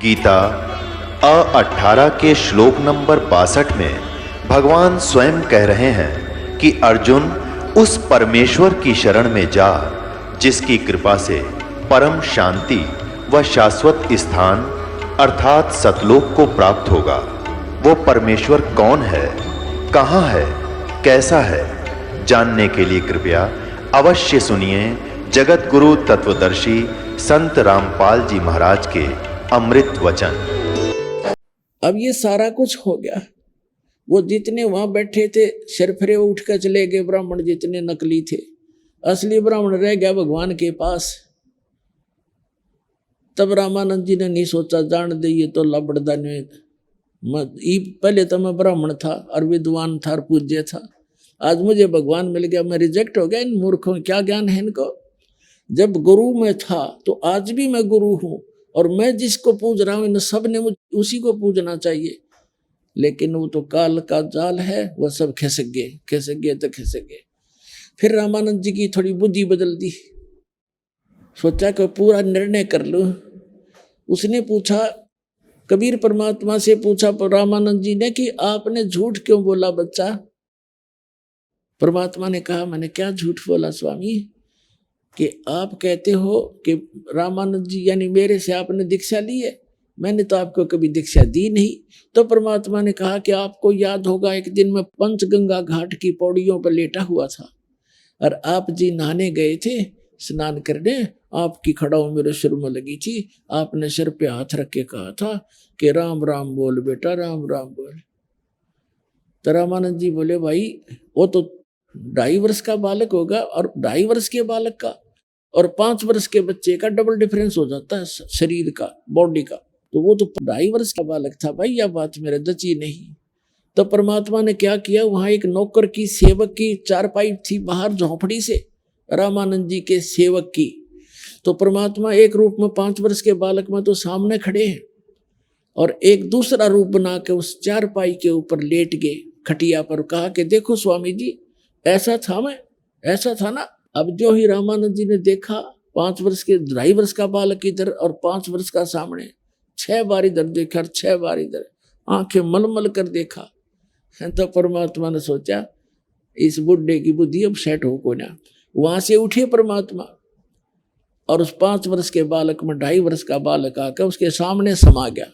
गीता 18 के श्लोक नंबर 62 में भगवान स्वयं कह रहे हैं कि अर्जुन उस परमेश्वर की शरण में जा जिसकी कृपा से परम शांति व शाश्वत स्थान अर्थात सतलोक को प्राप्त होगा। वो परमेश्वर कौन है, कहाँ है, कैसा है, जानने के लिए कृपया अवश्य सुनिए जगत गुरु तत्वदर्शी संत रामपाल जी महाराज के अमृत वचन। अब ये सारा कुछ हो गया। वो जितने वहां बैठे थे शरफरे उठ कर चले गए, ब्राह्मण जितने नकली थे, असली ब्राह्मण रह गया भगवान के पास। तब रामानंद जी ने नहीं सोचा जान दे ये तो लबड़दा नहीं, पहले तो मैं ब्राह्मण था और विद्वान था और पूज्य था, आज मुझे भगवान मिल गया, मैं रिजेक्ट हो गया। इन मूर्खों क्या ज्ञान है इनको। जब गुरु में था तो आज भी मैं गुरु हूं और मैं जिसको पूज रहा हूं इन सब ने मुझे उसी को पूजना चाहिए। लेकिन वो तो काल का जाल है, वह सब खिसक गए तो खिसक गए। फिर रामानंद जी की थोड़ी बुद्धि बदल दी, सोचा कि पूरा निर्णय कर लूं। उसने पूछा, कबीर परमात्मा से पूछा रामानंद जी ने कि आपने झूठ क्यों बोला बच्चा। परमात्मा ने कहा, मैंने क्या झूठ बोला स्वामी, कि आप कहते हो कि रामानंद जी यानी मेरे से आपने दीक्षा ली है, मैंने तो आपको कभी दीक्षा दी नहीं। तो परमात्मा ने कहा कि आपको याद होगा एक दिन मैं पंचगंगा घाट की पौड़ियों पर लेटा हुआ था और आप जी नहाने गए थे, स्नान करने, आपकी खड़ाऊ मेरे सिर में लगी थी, आपने सिर पे हाथ रख के कहा था कि राम राम बोल बेटा, राम राम बोल। तो रामानंद जी बोले, भाई वो तो 2.5 वर्ष का बालक होगा और 2.5 वर्ष के बालक का और 5 वर्ष के बच्चे का डबल डिफरेंस हो जाता है शरीर का, बॉडी का। तो वो तो 2.5 वर्ष का बालक था भाई, यह बात मेरे दची नहीं। तो परमात्मा ने क्या किया, वहां एक नौकर की सेवक की चारपाई थी बाहर झोंपड़ी से, रामानंद जी के सेवक की। तो परमात्मा एक रूप में 5 वर्ष के बालक में तो सामने खड़े हैं और एक दूसरा रूप बना के उस चारपाई के ऊपर लेट गए खटिया पर, कहा कि देखो स्वामी जी ऐसा था, मैं ऐसा था ना। अब जो ही रामानंद जी ने देखा 5 वर्ष के 2.5 वर्ष का बालक इधर और 5 वर्ष का सामने, 6 बार इधर देखा और 6 बार इधर, आंखें मलमल कर देखा। तो परमात्मा ने सोचा इस बुढ़े की बुद्धि अब सेट हो को ना। वहां से उठे परमात्मा और उस 5 वर्ष के बालक में 2.5 वर्ष का बालक आकर उसके सामने समा गया।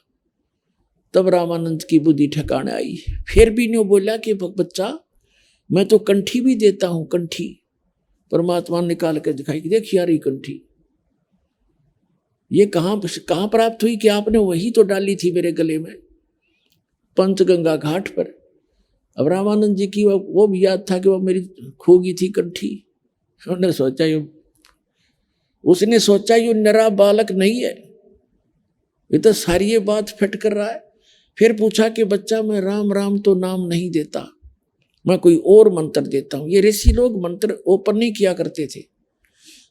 तब रामानंद की बुद्धि ठिकाने आई। फिर भी नहीं बोला कि बच्चा मैं तो कंठी भी देता हूं, कंठी। परमात्मा ने निकाल कर दिखाई कि देख यार ये कंठी ये कहां प्राप्त हुई, कि आपने वही तो डाली थी मेरे गले में पंचगंगा घाट पर। अब रामानंद जी की वो भी याद था कि वो मेरी खोगी थी कंठी। उसने सोचा ये नरा बालक नहीं है, ये तो सारी ये बात फिट कर रहा है। फिर पूछा कि बच्चा मैं राम राम तो नाम नहीं देता, मैं कोई और मंत्र देता हूं। ये ऋषि लोग मंत्र ओपन नहीं किया करते थे,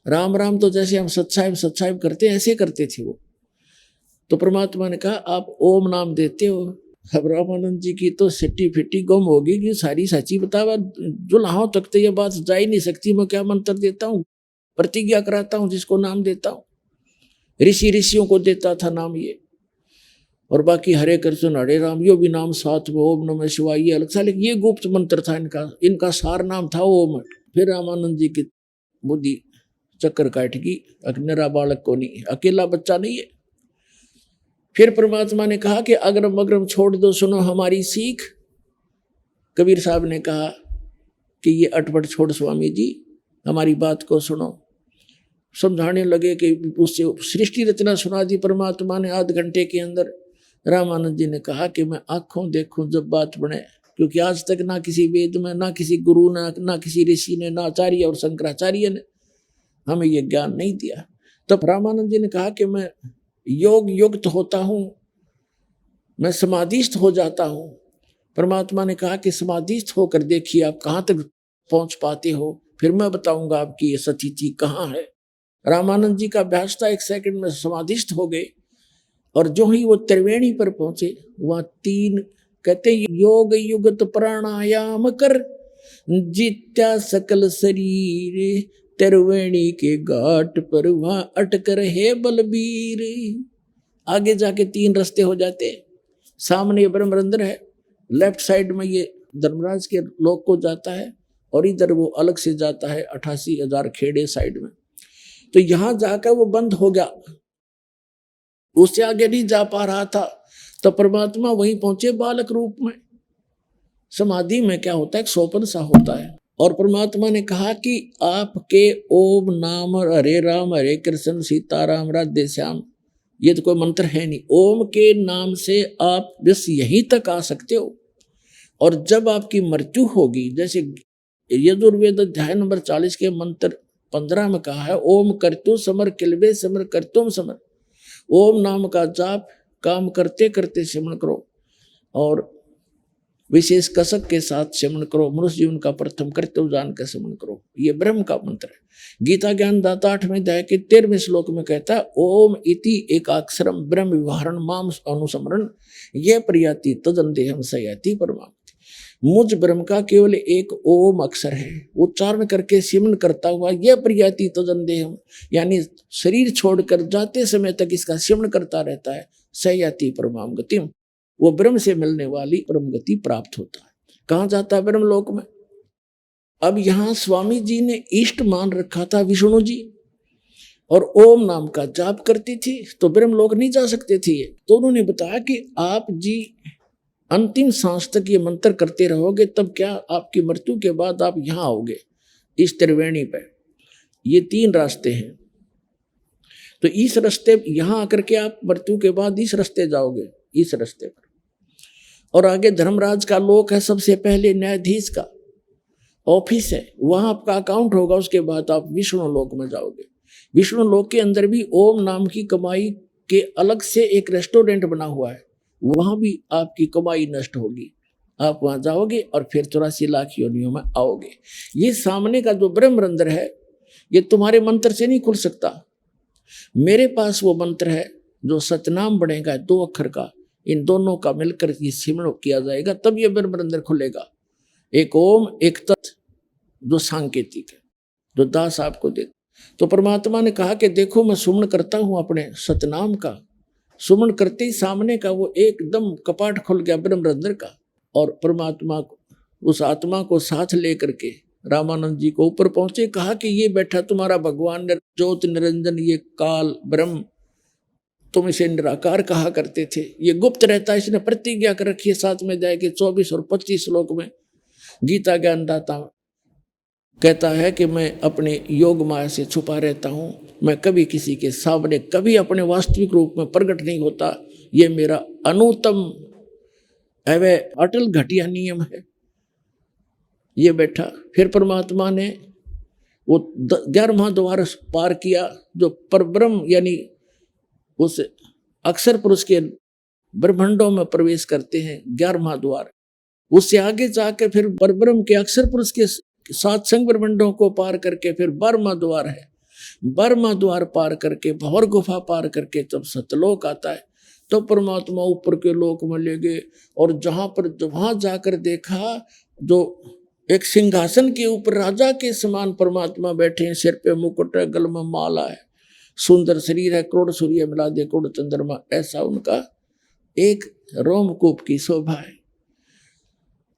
राम राम तो जैसे हम सत्साहिब करते हैं ऐसे करते थे वो। तो परमात्मा ने कहा आप ओम नाम देते हो। अब रामानंद जी की तो सिट्टी फिट्टी गुम होगी कि सारी सच्ची बतावा, जुल्हाओं तक तो ये बात जा ही नहीं सकती। मैं क्या मंत्र देता हूँ, प्रतिज्ञा कराता हूँ जिसको नाम देता हूँ, ऋषियों को देता था नाम ये, और बाकी हरे कृष्ण हरे राम यो भी नाम साथ में, ओम नमः शिवाय ये अलग था, लेकिन ये गुप्त मंत्र था इनका सार नाम था ओम। फिर रामानंद जी की बुद्धि चक्कर काट गई, अकेला बालक को नहीं, अकेला बच्चा नहीं है। फिर परमात्मा ने कहा कि अगरम अगरम छोड़ दो, सुनो हमारी सीख। कबीर साहब ने कहा कि ये अटपट छोड़ स्वामी जी, हमारी बात को सुनो। समझाने लगे कि उससे सृष्टि रचना सुना दी परमात्मा ने आध घंटे के अंदर। रामानंद जी ने कहा कि मैं आंखों देखूं जब बात बने, क्योंकि आज तक ना किसी वेद में, ना किसी गुरु ने, ना किसी ऋषि ने, ना आचार्य और शंकराचार्य ने हमें ये ज्ञान नहीं दिया। तब रामानंद जी ने कहा कि मैं योग युक्त होता हूं, मैं समाधिस्थ हो जाता हूं। परमात्मा ने कहा कि समाधिस्थ होकर देखिए आप कहाँ तक पहुंच पाते हो, फिर मैं बताऊंगा आपकी ये सच्ची चीज कहाँ है। रामानंद जी का अभ्यास था, 1 सेकंड में समाधिस्थ हो गए और जो ही वो त्रिवेणी पर पहुंचे वहां 3 कहते योग युगत प्राणायाम कर जित्या सकल शरीर, त्रिवेणी के घाट पर वहां अटक रहे बलबीर। आगे जाके 3 रास्ते हो जाते हैं। सामने ये ब्रह्मरंध्र है, लेफ्ट साइड में ये धर्मराज के लोक को जाता है और इधर वो अलग से जाता है 88,000 खेड़े साइड में। तो यहां जाकर वो बंद हो गया, उससे आगे नहीं जा पा रहा था। तो परमात्मा वहीं पहुंचे बालक रूप में। समाधि में क्या होता है, एक सोपन सा होता है। और परमात्मा ने कहा कि आपके ओम नाम हरे कृष्ण सीताराम राधे श्याम, ये तो कोई मंत्र है नहीं। ओम के नाम से आप बस यहीं तक आ सकते हो। और जब आपकी मृत्यु होगी, जैसे यजुर्वेद अध्याय नंबर 40 के मंत्र 15 में कहा है, ओम करतु समर किलबे समर करतुम समर। ओम नाम का जाप काम करते करते सिमरण करो और विशेष कसक के साथ सिमरण करो। मनुष्य जीवन का प्रथम कर्तव्य जान कर सिमरण करो। ये ब्रह्म का मंत्र है। गीता ज्ञान दाता 8वें अध्याय के 13वें श्लोक में कहता है, ओम इति एकाक्षरम ब्रह्म विवरण माम अनुसमरण यह प्रयाति तदन्देहम सयाति परमात्मा। मुझ ब्रह्म का केवल एक ओम अक्षर है, उच्चारण करके सिमरण करता हुआ यह प्रयाति तदन्देहम, यानी शरीर छोड़कर जाते समय तक इसका सिमरण करता रहता है, सयाति परमाम गतिम, वो ब्रह्म से मिलने वाली परम गति प्राप्त होता है। कहाँ जाता है, ब्रह्म लोक में। अब यहाँ स्वामी जी ने इष्ट मान रखा था विष्णु जी, और ओम नाम का जाप करती थी, तो ब्रह्म लोक नहीं जा सकते थे ये। तो उन्होंने बताया कि आप जी अंतिम सांस तक ये मंत्र करते रहोगे, तब क्या आपकी मृत्यु के बाद आप यहाँ आओगे इस त्रिवेणी पे। ये 3 रास्ते हैं, तो इस रास्ते यहाँ आकर के आप मृत्यु के बाद इस रास्ते जाओगे, इस रास्ते पर। और आगे धर्मराज का लोक है, सबसे पहले न्यायाधीश का ऑफिस है, वहां आपका अकाउंट होगा। उसके बाद आप विष्णु लोक में जाओगे। विष्णु लोक के अंदर भी ओम नाम की कमाई के अलग से एक रेस्टोरेंट बना हुआ है, वहां भी आपकी कमाई नष्ट होगी। आप वहां जाओगे और फिर 84 लाख योनियों में आओगे। ये सामने का जो ब्रह्मरंध्र है, ये तुम्हारे मंत्र से नहीं खुल सकता। मेरे पास वो मंत्र है जो सतनाम बनेगा 2 अक्षर का, इन दोनों का मिलकर ये सिमरण किया जाएगा, तब ये ब्रह्मरंध्र खुलेगा। एक ओम एक तत् जो सांकेतिक है, जो दास आपको दे। तो परमात्मा ने कहा कि देखो मैं सुमन करता हूं अपने सतनाम का। सुमन करते ही सामने का वो एकदम कपाट खुल गया ब्रह्मरंध्र का, और परमात्मा को, उस आत्मा को साथ लेकर के रामानंद जी को ऊपर पहुंचे। कहा कि ये बैठा तुम्हारा भगवान ज्योत निरंजन, ये काल ब्रह्म, तुम इसे निराकार कहा करते थे, ये गुप्त रहता है, इसने प्रतिज्ञा कर रखी है साथ में जाएगी। 24 और 25 श्लोक में गीता ज्ञानदाता कहता है कि मैं अपने योग माया से छुपा रहता हूँ, मैं कभी किसी के सामने कभी अपने वास्तविक रूप में प्रकट नहीं होता। ये मेरा अनुत्तम एवं अटल घटिया नियम है। ये बैठा, फिर परमात्मा ने वो 11वां द्वार पार किया, जो परब्रह्म यानी उस अक्षर पुरुष के ब्रह्मांडों में प्रवेश करते हैं, 11वां द्वार। उससे आगे जाकर फिर परब्रह्म के अक्षर पुरुष के 7 संग ब्रह्मांडों को पार करके फिर 12वां द्वार है। 12वां द्वार पार करके भंवर गुफा पार करके जब सतलोक आता है, तो परमात्मा ऊपर के लोक में ले गए। और वहां जाकर देखा, जो एक सिंहासन के ऊपर राजा के समान परमात्मा बैठे हैं, सिर पे मुकुट है, गल में माला है, सुंदर शरीर है, करोड़ सूर्य मिला दे करोड़ चंद्रमा, ऐसा उनका एक रोमकूप की शोभा है।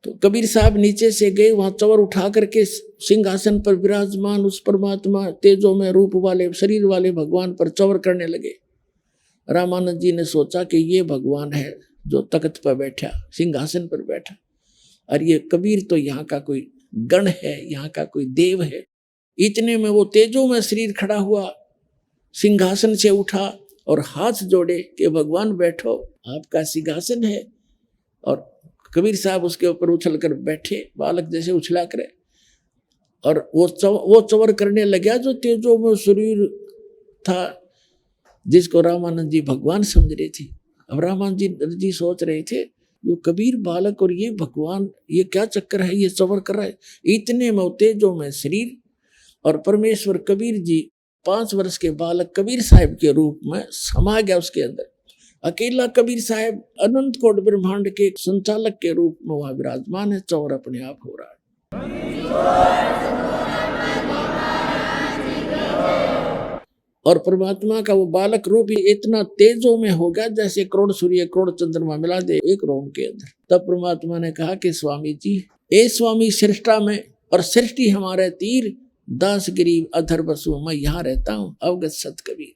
तो कबीर साहब नीचे से गए, वहां चवर उठा करके सिंहासन पर विराजमान उस परमात्मा तेजो में रूप वाले शरीर वाले भगवान पर चवर करने लगे। रामानंद जी ने सोचा कि ये भगवान है जो तख्त पर बैठा, सिंहासन पर बैठा, और ये कबीर तो यहाँ का कोई गण है, यहाँ का कोई देव है। इतने में वो तेजो में शरीर खड़ा हुआ, सिंहासन से उठा और हाथ जोड़े कि भगवान बैठो, आपका सिंहासन है। और कबीर साहब उसके ऊपर उछल कर बैठे, बालक जैसे उछला करे, और वो चवर करने लगा जो तेजो में शरीर था, जिसको रामानंद जी भगवान समझ रहे थे। अब रामानंद जी सोच रहे थे, ये कबीर बालक और ये भगवान, ये क्या चक्कर है, ये चवर कर रहा है। इतने में तेजो में शरीर और परमेश्वर कबीर जी 5 वर्ष के बालक कबीर साहब के रूप में समा गया उसके अंदर। अकेला कबीर साहब अनंत कोट ब्रह्मांड के संचालक के रूप में वहां विराजमान है, चौर अपने आप हो रहा है। और परमात्मा का वो बालक रूप ही इतना तेजों में हो गया जैसे करोड़ सूर्य करोड़ चंद्रमा मिला दे एक रोम के अंदर। तब परमात्मा ने कहा कि स्वामी जी, ए स्वामी सृष्टा में और सृष्टि हमारे तीर, दास गरीब अधर बसु मैं यहाँ रहता हूँ, अवगत सत कबीर।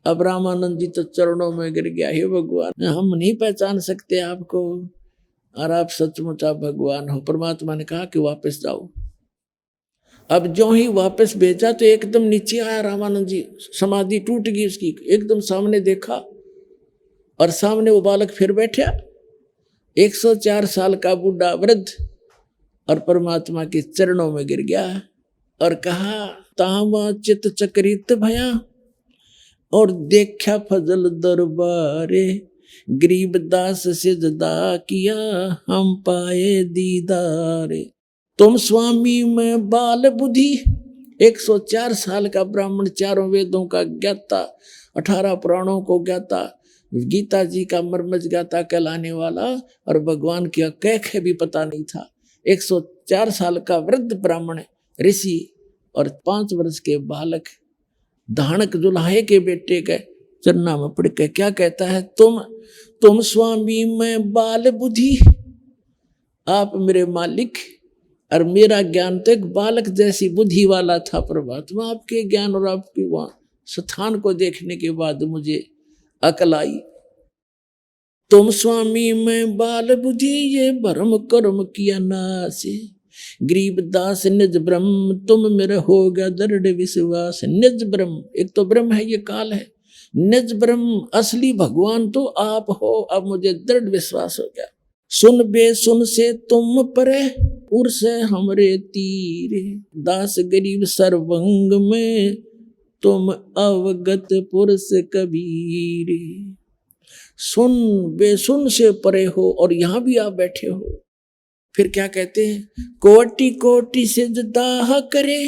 अब रामानंद जी तो चरणों में गिर गया, हे भगवान हम नहीं पहचान सकते आपको, और आप सचमुच आप भगवान हो। परमात्मा ने कहा कि वापस जाओ। अब जो ही वापस भेजा तो एकदम नीचे आया रामानंद जी, समाधि टूट गई उसकी, एकदम सामने देखा और सामने वो बालक फिर बैठा, 104 साल का बूढ़ा वृद्ध, और परमात्मा के चरणों में गिर गया और कहा तामा चित चक्रित भया और देखा फजल दरबारे, गरीब दास सिजदा किया हम पाए दीदारे। तुम स्वामी में बाल बुद्धि, 104 साल का ब्राह्मण, चारों वेदों का ज्ञाता, 18 पुराणों को ज्ञाता, गीता जी का मर्मज ज्ञाता कहलाने वाला, और भगवान की कैख भी पता नहीं था। 104 साल का वृद्ध ब्राह्मण ऋषि और 5 वर्ष के बालक धानक जुलाहे के बेटे के चरना में पड़ के क्या कहता है, तुम स्वामी में बाल बुद्धि, आप मेरे मालिक, और मेरा ज्ञान तो एक बालक जैसी बुद्धि वाला था। परमात्मा आपके ज्ञान और आपके वहां स्थान को देखने के बाद मुझे अकल आई। तुम स्वामी में बाल बुद्धि, ये भरम कर्म किया नासे, गरीब दास निज ब्रह्म तुम मेरे हो गया दृढ़ विश्वास। निज ब्रह्म, एक तो ब्रह्म है ये काल है, निज ब्रह्म असली भगवान तो आप हो, अब मुझे दृढ़ विश्वास हो गया। सुन बे सुन से तुम परे, उर से हमरे तीरे, दास गरीब सर्वंग में तुम अवगत पुरुष कबीरे। सुन बेसुन से परे हो और यहाँ भी आप बैठे हो। फिर क्या कहते हैं, कोटि कोटि सिजदा करे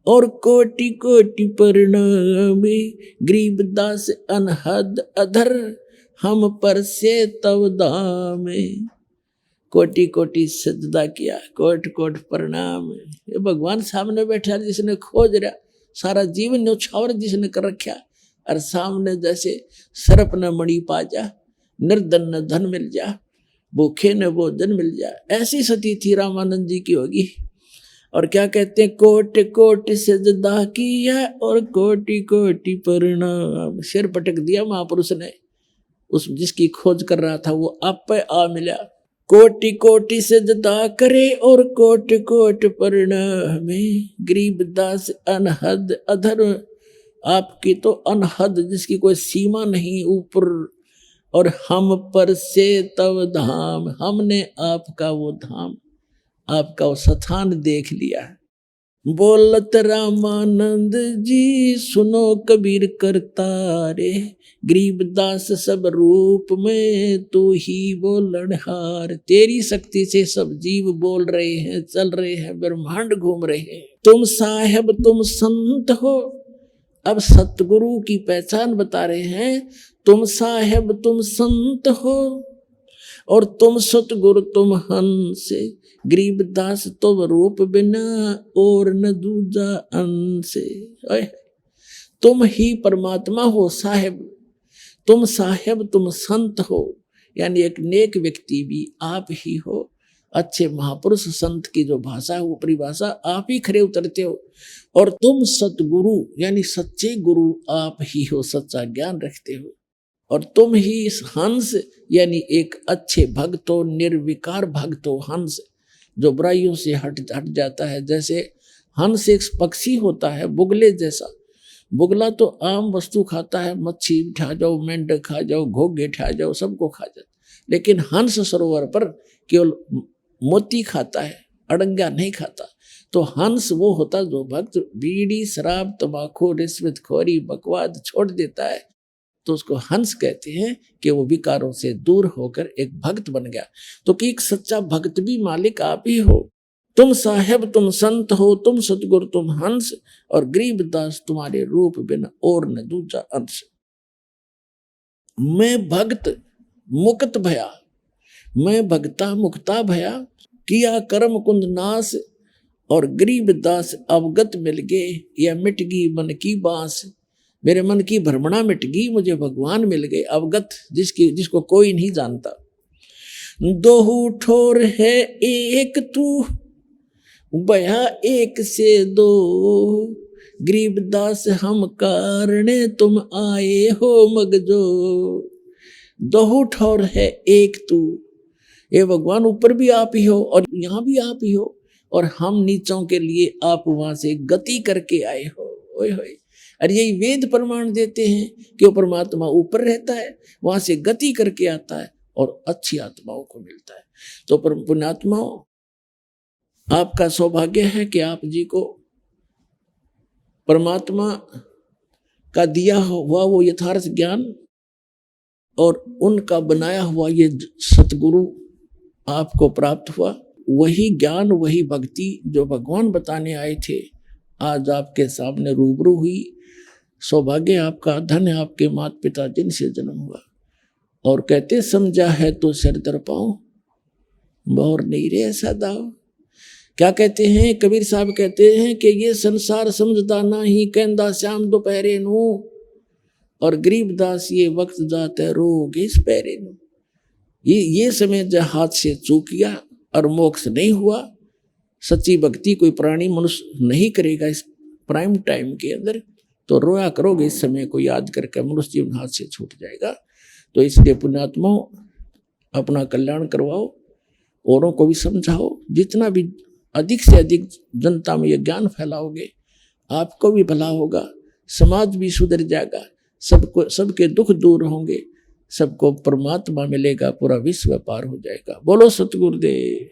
और कोटि कोटि प्रणामे, गरीब दास अनहद अधर हम पर से तव दामे। कोटि कोटि सजदा किया, कोट कोट प्रणाम। ये भगवान सामने बैठा जिसने खोज रहा, सारा जीवन न्यौछावर जिसने कर रखा, और सामने जैसे सर्प न मणि पा जा, निर्धन न धन मिल जा, भूखे न भोजन मिल जा, ऐसी सती थी रामानंद जी की होगी। और क्या कहते हैं, कोटि कोटि सजदा किया और कोटि कोटि प्रणाम। सिर पटक दिया महापुरुष ने, उस जिसकी खोज कर रहा था वो आप पे आ मिला। कोटि कोटि सजदा करे और कोटि कोटि प्रणाम, गरीब दास अनहद अधर, आपकी तो अनहद जिसकी कोई सीमा नहीं ऊपर, और हम पर से तव धाम, हमने आपका वो धाम, आपका वो स्थान देख लिया। बोलत रामानंद जी सुनो कबीर करतारे, गरीब दास सब रूप में तू ही बोलनहार। तेरी शक्ति से सब जीव बोल रहे हैं, चल रहे हैं, ब्रह्मांड घूम रहे हैं। तुम साहेब तुम संत हो, अब सतगुरु की पहचान बता रहे हैं। तुम साहेब तुम संत हो और तुम सतगुरु तुम हंस, गरीब दास तुम रूप बिना और न दूजा अंश। तुम ही परमात्मा हो साहेब, तुम साहेब तुम संत हो, यानी एक नेक व्यक्ति भी आप ही हो। अच्छे महापुरुष संत की जो भाषा है वो परिभाषा आप ही खरे उतरते हो। और तुम सतगुरु यानी सच्चे गुरु आप ही हो, सच्चा ज्ञान रखते हो। और तुम ही हंस यानी एक अच्छे भक्त हो, निर्विकार भक्त हो। हंस जो बुराइयों से हट जाता है। जैसे हंस एक पक्षी होता है बुगले जैसा, बुगला तो आम वस्तु खाता है, मच्छी खा जाओ, मेंढक खा जाओ, घोगे खा जाओ, सबको खा जाता, लेकिन हंस सरोवर पर केवल मोती खाता है, अड़ंगा नहीं खाता। तो हंस वो होता जो भक्त बीड़ी शराब तंबाकू रिश्वतखोरी बकवाद छोड़ देता है, तो उसको हंस कहते हैं कि वो विकारों से दूर होकर एक भक्त बन गया। तो कि एक सच्चा भक्त भी मालिक आप ही हो। तुम साहेब तुम संत हो, तुम सतगुरु तुम हंस, और गरीब दास तुम्हारे रूप बिना और न दूजा अंश। मैं भक्त मुक्त भया, मैं भक्ता मुक्ता भया, किया कर्म कुंद नाश, और गरीब दास अवगत मिल गए, या मिट गई मन की बांस, मेरे मन की भ्रमणा मिट गई, मुझे भगवान मिल गए अवगत, जिसको कोई नहीं जानता। दोहू ठोर है एक तू, बया एक से दो, गरीब दास हम कारणे तुम आए हो मगजो। दोहू ठोर है एक तू, ये भगवान ऊपर भी आप ही हो और यहाँ भी आप ही हो, और हम नीचों के लिए आप वहां से गति करके आए हो। ओए होए, अरे यही वेद प्रमाण देते हैं कि वो परमात्मा ऊपर रहता है, वहां से गति करके आता है और अच्छी आत्माओं को मिलता है। तो पुण्यात्माओं, आपका सौभाग्य है कि आप जी को परमात्मा का दिया हुआ वो यथार्थ ज्ञान और उनका बनाया हुआ ये सतगुरु आपको प्राप्त हुआ। वही ज्ञान, वही भक्ति जो भगवान बताने आए थे, आज आपके सामने रूबरू हुई। सौभाग्य आपका, धन्य आपके माता पिता जिनसे जन्म हुआ। और कहते समझा है तो सिर दर पाऊं, मोर नहीं रे ऐसा दाव। क्या कहते हैं कबीर साहब, कहते हैं कि ये संसार समझदा नाही, कहंदा श्याम दोपहरे नू, और गरीबदास ये वक्त जाते रोगे इस पैरे नू। ये समय जब हाथ से चूक गया और मोक्ष नहीं हुआ, सच्ची भक्ति कोई प्राणी मनुष्य नहीं करेगा इस प्राइम टाइम के अंदर, तो रोया करोगे इस समय को याद करके, मनुष्य जीवन हाथ से छूट जाएगा। तो इसलिए पुण्यात्माओं, अपना कल्याण करवाओ, औरों को भी समझाओ। जितना भी अधिक से अधिक जनता में ये ज्ञान फैलाओगे, आपको भी भला होगा, समाज भी सुधर जाएगा, सबके दुख दूर होंगे, सबको परमात्मा मिलेगा, पूरा विश्व पार हो जाएगा। बोलो सतगुरुदेव।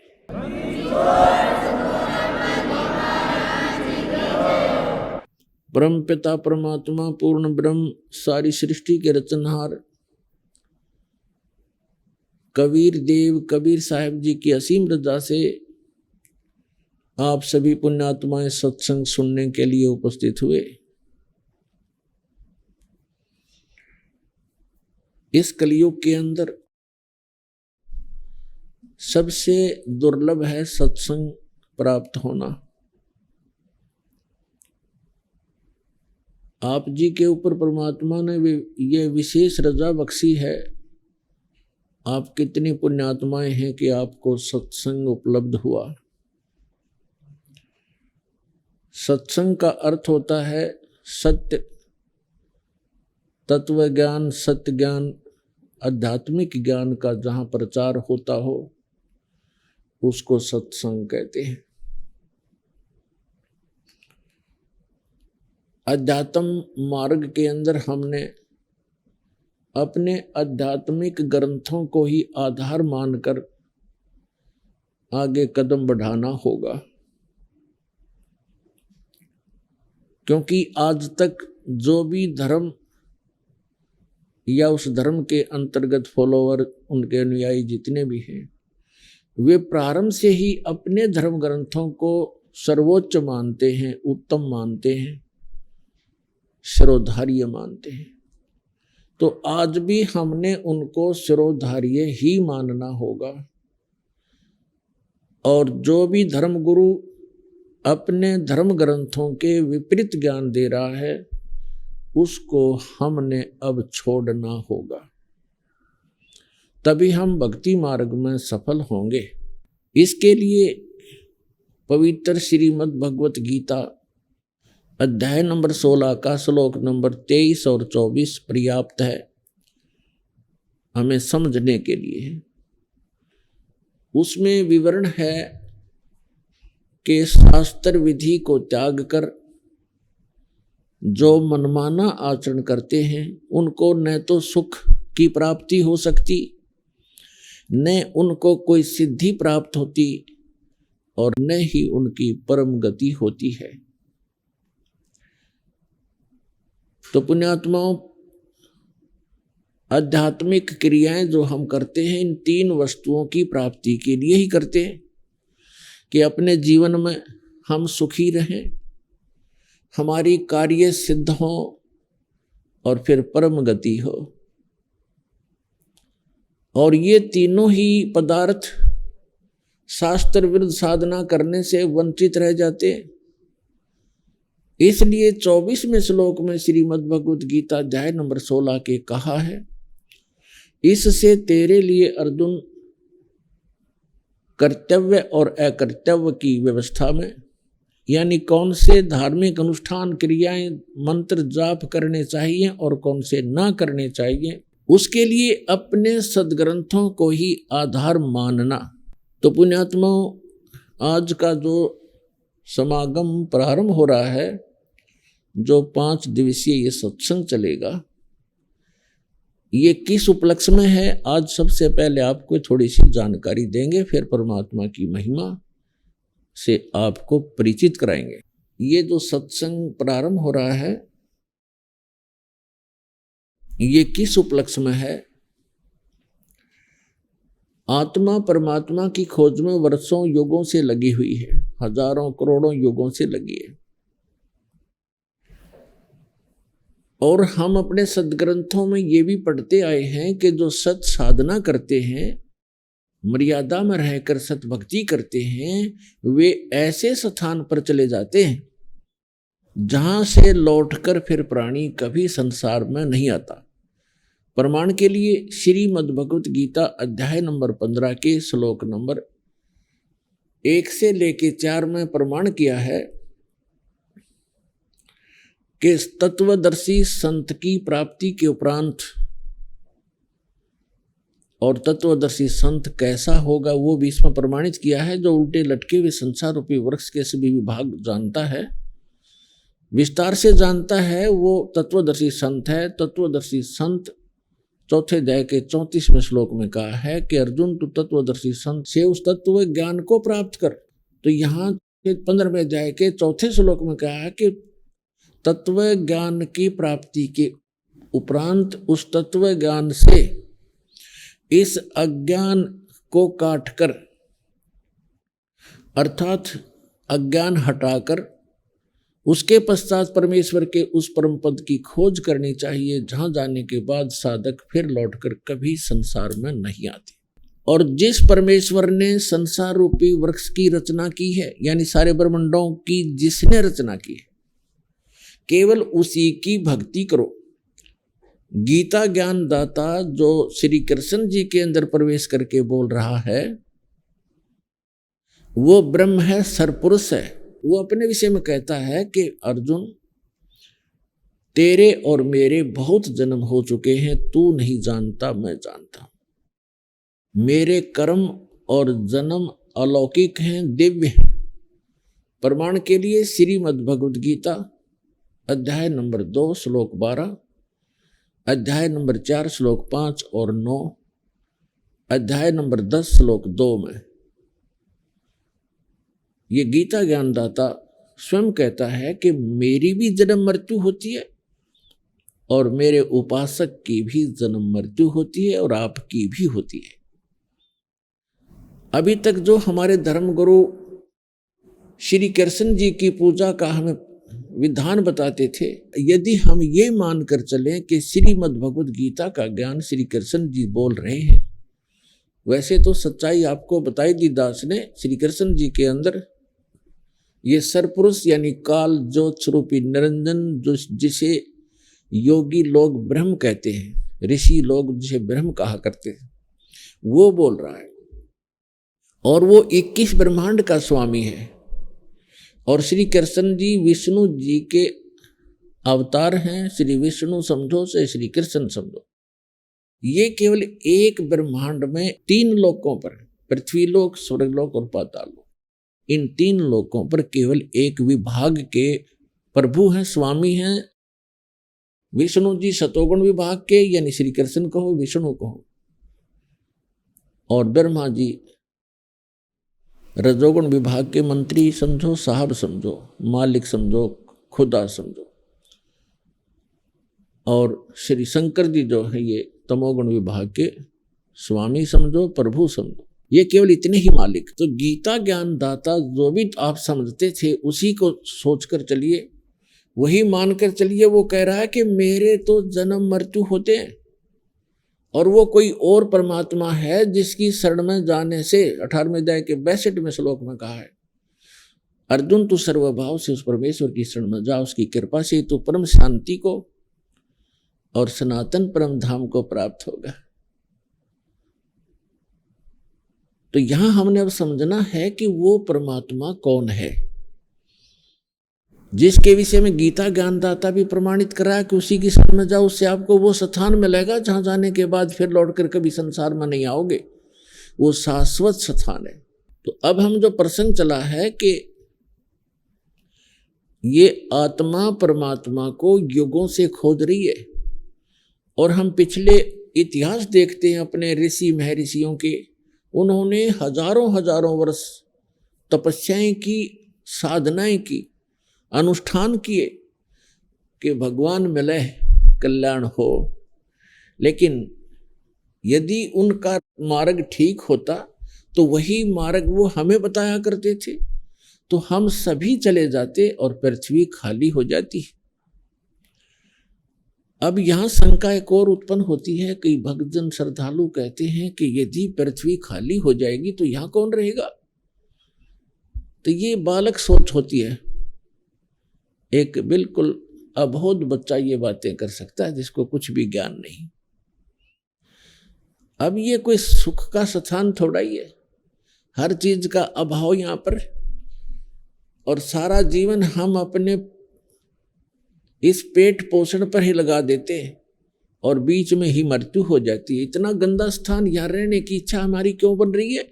ब्रह्म पिता परमात्मा पूर्ण ब्रह्म, सारी सृष्टि के रचनहार कबीर देव कबीर साहब जी की असीम रजा से आप सभी पुण्यात्माएं सत्संग सुनने के लिए उपस्थित हुए। इस कलयुग के अंदर सबसे दुर्लभ है सत्संग प्राप्त होना। आप जी के ऊपर परमात्मा ने ये विशेष रजा बख्शी है। आप कितनी पुण्यात्माएं हैं कि आपको सत्संग उपलब्ध हुआ। सत्संग का अर्थ होता है सत्य, तत्व ज्ञान, सत्य ज्ञान, आध्यात्मिक ज्ञान का जहां प्रचार होता हो उसको सत्संग कहते हैं। अध्यात्म मार्ग के अंदर हमने अपने आध्यात्मिक ग्रंथों को ही आधार मानकर आगे कदम बढ़ाना होगा, क्योंकि आज तक जो भी धर्म या उस धर्म के अंतर्गत फॉलोवर, उनके अनुयायी जितने भी हैं, वे प्रारंभ से ही अपने धर्म ग्रंथों को सर्वोच्च मानते हैं, उत्तम मानते हैं, शिरोधार्य मानते हैं। तो आज भी हमने उनको शिरोधार्य ही मानना होगा। और जो भी धर्मगुरु अपने धर्म ग्रंथों के विपरीत ज्ञान दे रहा है, उसको हमने अब छोड़ना होगा, तभी हम भक्ति मार्ग में सफल होंगे। इसके लिए पवित्र श्रीमद् भगवत गीता अध्याय नंबर 16 का श्लोक नंबर 23 और 24 पर्याप्त है हमें समझने के लिए। उसमें विवरण है कि शास्त्र विधि को त्याग कर जो मनमाना आचरण करते हैं, उनको न तो सुख की प्राप्ति हो सकती, न उनको कोई सिद्धि प्राप्त होती, और न ही उनकी परम गति होती है। तो पुण्यात्माओं, आध्यात्मिक क्रियाएं जो हम करते हैं, इन तीन वस्तुओं की प्राप्ति के लिए ही करते हैं कि अपने जीवन में हम सुखी रहें, हमारी कार्य सिद्ध हो और फिर परम गति हो। और ये तीनों ही पदार्थ शास्त्र विरुद्ध साधना करने से वंचित रह जाते हैं। इसलिए 24वें श्लोक में श्रीमद् भगवद गीता अध्याय नंबर 16 के कहा है, इससे तेरे लिए अर्जुन कर्तव्य और अकर्तव्य की व्यवस्था में, यानी कौन से धार्मिक अनुष्ठान क्रियाएं मंत्र जाप करने चाहिए और कौन से ना करने चाहिए, उसके लिए अपने सदग्रंथों को ही आधार मानना। तो पुण्यात्माओं, आज का जो समागम प्रारंभ हो रहा है, जो 5 दिवसीय ये सत्संग चलेगा, ये किस उपलक्ष्य में है, आज सबसे पहले आपको थोड़ी सी जानकारी देंगे, फिर परमात्मा की महिमा से आपको परिचित कराएंगे। ये जो सत्संग प्रारंभ हो रहा है, ये किस उपलक्ष्य में है? आत्मा परमात्मा की खोज में वर्षों युगों से लगी हुई है, हजारों करोड़ों युगों से लगी है। और हम अपने सदग्रंथों में ये भी पढ़ते आए हैं कि जो सत साधना करते हैं, मर्यादा में रहकर सत भक्ति करते हैं, वे ऐसे स्थान पर चले जाते हैं जहां से लौटकर फिर प्राणी कभी संसार में नहीं आता। प्रमाण के लिए श्रीमद् भगवद गीता अध्याय नंबर 15 के श्लोक नंबर 1 से लेके 4 में प्रमाण किया है कि तत्वदर्शी संत की प्राप्ति के उपरांत, और तत्वदर्शी संत कैसा होगा वो भी इसमें प्रमाणित किया है। जो उल्टे लटके हुए संसार रूपी वृक्ष के सभी विभाग जानता है, विस्तार से जानता है, वो तत्वदर्शी संत है। तत्वदर्शी संत 4 अध्याय के 34वें श्लोक में कहा है कि अर्जुन तू तत्वदर्शी संत से उस तत्व ज्ञान को प्राप्त कर। तो यहाँ 15वें अध्याय के 4 श्लोक में कहा है कि तत्व ज्ञान की प्राप्ति के उपरांत उस तत्व ज्ञान से इस अज्ञान को काटकर, अर्थात अज्ञान हटाकर, उसके पश्चात परमेश्वर के उस परम पद की खोज करनी चाहिए, जहां जाने के बाद साधक फिर लौटकर कभी संसार में नहीं आते। और जिस परमेश्वर ने संसार रूपी वृक्ष की रचना की है, यानी सारे ब्रह्मांडों की जिसने रचना की है, केवल उसी की भक्ति करो। गीता ज्ञान दाता जो श्री कृष्ण जी के अंदर प्रवेश करके बोल रहा है, वो ब्रह्म है, सरपुरुष है। वो अपने विषय में कहता है कि अर्जुन, तेरे और मेरे बहुत जन्म हो चुके हैं, तू नहीं जानता, मैं जानता। मेरे कर्म और जन्म अलौकिक हैं, दिव्य हैं। प्रमाण के लिए श्रीमद् भगवद गीता अध्याय नंबर 2 श्लोक 12, अध्याय नंबर 4 श्लोक 5 और 9, अध्याय नंबर 10 श्लोक 2 में ये गीता ज्ञानदाता स्वयं कहता है कि मेरी भी जन्म मृत्यु होती है और मेरे उपासक की भी जन्म मृत्यु होती है और आपकी भी होती है। अभी तक जो हमारे धर्म गुरु श्री कृष्ण जी की पूजा का हमें विधान बताते थे, यदि हम ये मानकर चलें कि श्रीमद् भगवद गीता का ज्ञान श्री कृष्ण जी बोल रहे हैं, वैसे तो सच्चाई आपको बताई दी दास ने। श्री कृष्ण जी के अंदर ये सरपुरुष यानी काल ज्योत स्वरूपी निरंजन, जो जिसे योगी लोग ब्रह्म कहते हैं, ऋषि लोग जिसे ब्रह्म कहा करते हैं, वो बोल रहा है। और वो 21 ब्रह्मांड का स्वामी है। और श्री कृष्ण जी विष्णु जी के अवतार हैं। श्री विष्णु समझो से श्री कृष्ण समझो। ये केवल एक ब्रह्मांड में 3 लोकों पर, पृथ्वी लोक, स्वर्गलोक और पाताल लोक, इन 3 लोकों पर केवल एक विभाग के प्रभु हैं, स्वामी हैं। विष्णु जी सतोगुण विभाग के, यानी श्री कृष्ण कहो, विष्णु कहो, और ब्रह्मा जी रजोगुण विभाग के मंत्री समझो, साहब समझो, मालिक समझो, खुदा समझो। और श्री शंकर जी जो है ये तमोगुण विभाग के स्वामी समझो, प्रभु समझो। ये केवल इतने ही मालिक। तो गीता ज्ञान दाता जो भी आप समझते थे उसी को सोचकर चलिए, वही मानकर चलिए। वो कह रहा है कि मेरे तो जन्म मृत्यु होते हैं और वो कोई और परमात्मा है जिसकी शरण में जाने से 18वें अध्याय के 62वें श्लोक में कहा है, अर्जुन तू सर्वभाव से उस परमेश्वर की शरण में जा, उसकी कृपा से तू परम शांति को और सनातन परम धाम को प्राप्त होगा। तो यहां हमने अब समझना है कि वो परमात्मा कौन है, जिसके विषय में गीता ज्ञानदाता भी प्रमाणित करा कि उसी की शरण में जाओ, उससे आपको वो स्थान मिलेगा जहां जाने के बाद फिर लौटकर कभी संसार में नहीं आओगे, वो शाश्वत स्थान है। तो अब हम जो प्रसंग चला है कि ये आत्मा परमात्मा को युगों से खोज रही है, और हम पिछले इतिहास देखते हैं अपने ऋषि महर्षियों के, उन्होंने हजारों हजारों वर्ष तपस्याएं की, साधनाएं की, अनुष्ठान किए कि भगवान मिले कल्याण हो। लेकिन यदि उनका मार्ग ठीक होता तो वही मार्ग वो हमें बताया करते थे, तो हम सभी चले जाते और पृथ्वी खाली हो जाती। अब यहां शंका एक और उत्पन्न होती है, कई भक्तजन श्रद्धालु कहते हैं कि यदि पृथ्वी खाली हो जाएगी तो यहां कौन रहेगा। तो ये बालक सोच होती है, एक बिल्कुल अबोध बच्चा ये बातें कर सकता है जिसको कुछ भी ज्ञान नहीं। अब ये कोई सुख का स्थान थोड़ा ही है, हर चीज का अभाव यहां पर, और सारा जीवन हम अपने इस पेट पोषण पर ही लगा देते हैं और बीच में ही मृत्यु हो जाती है। इतना गंदा स्थान यहाँ रहने की इच्छा हमारी क्यों बन रही है?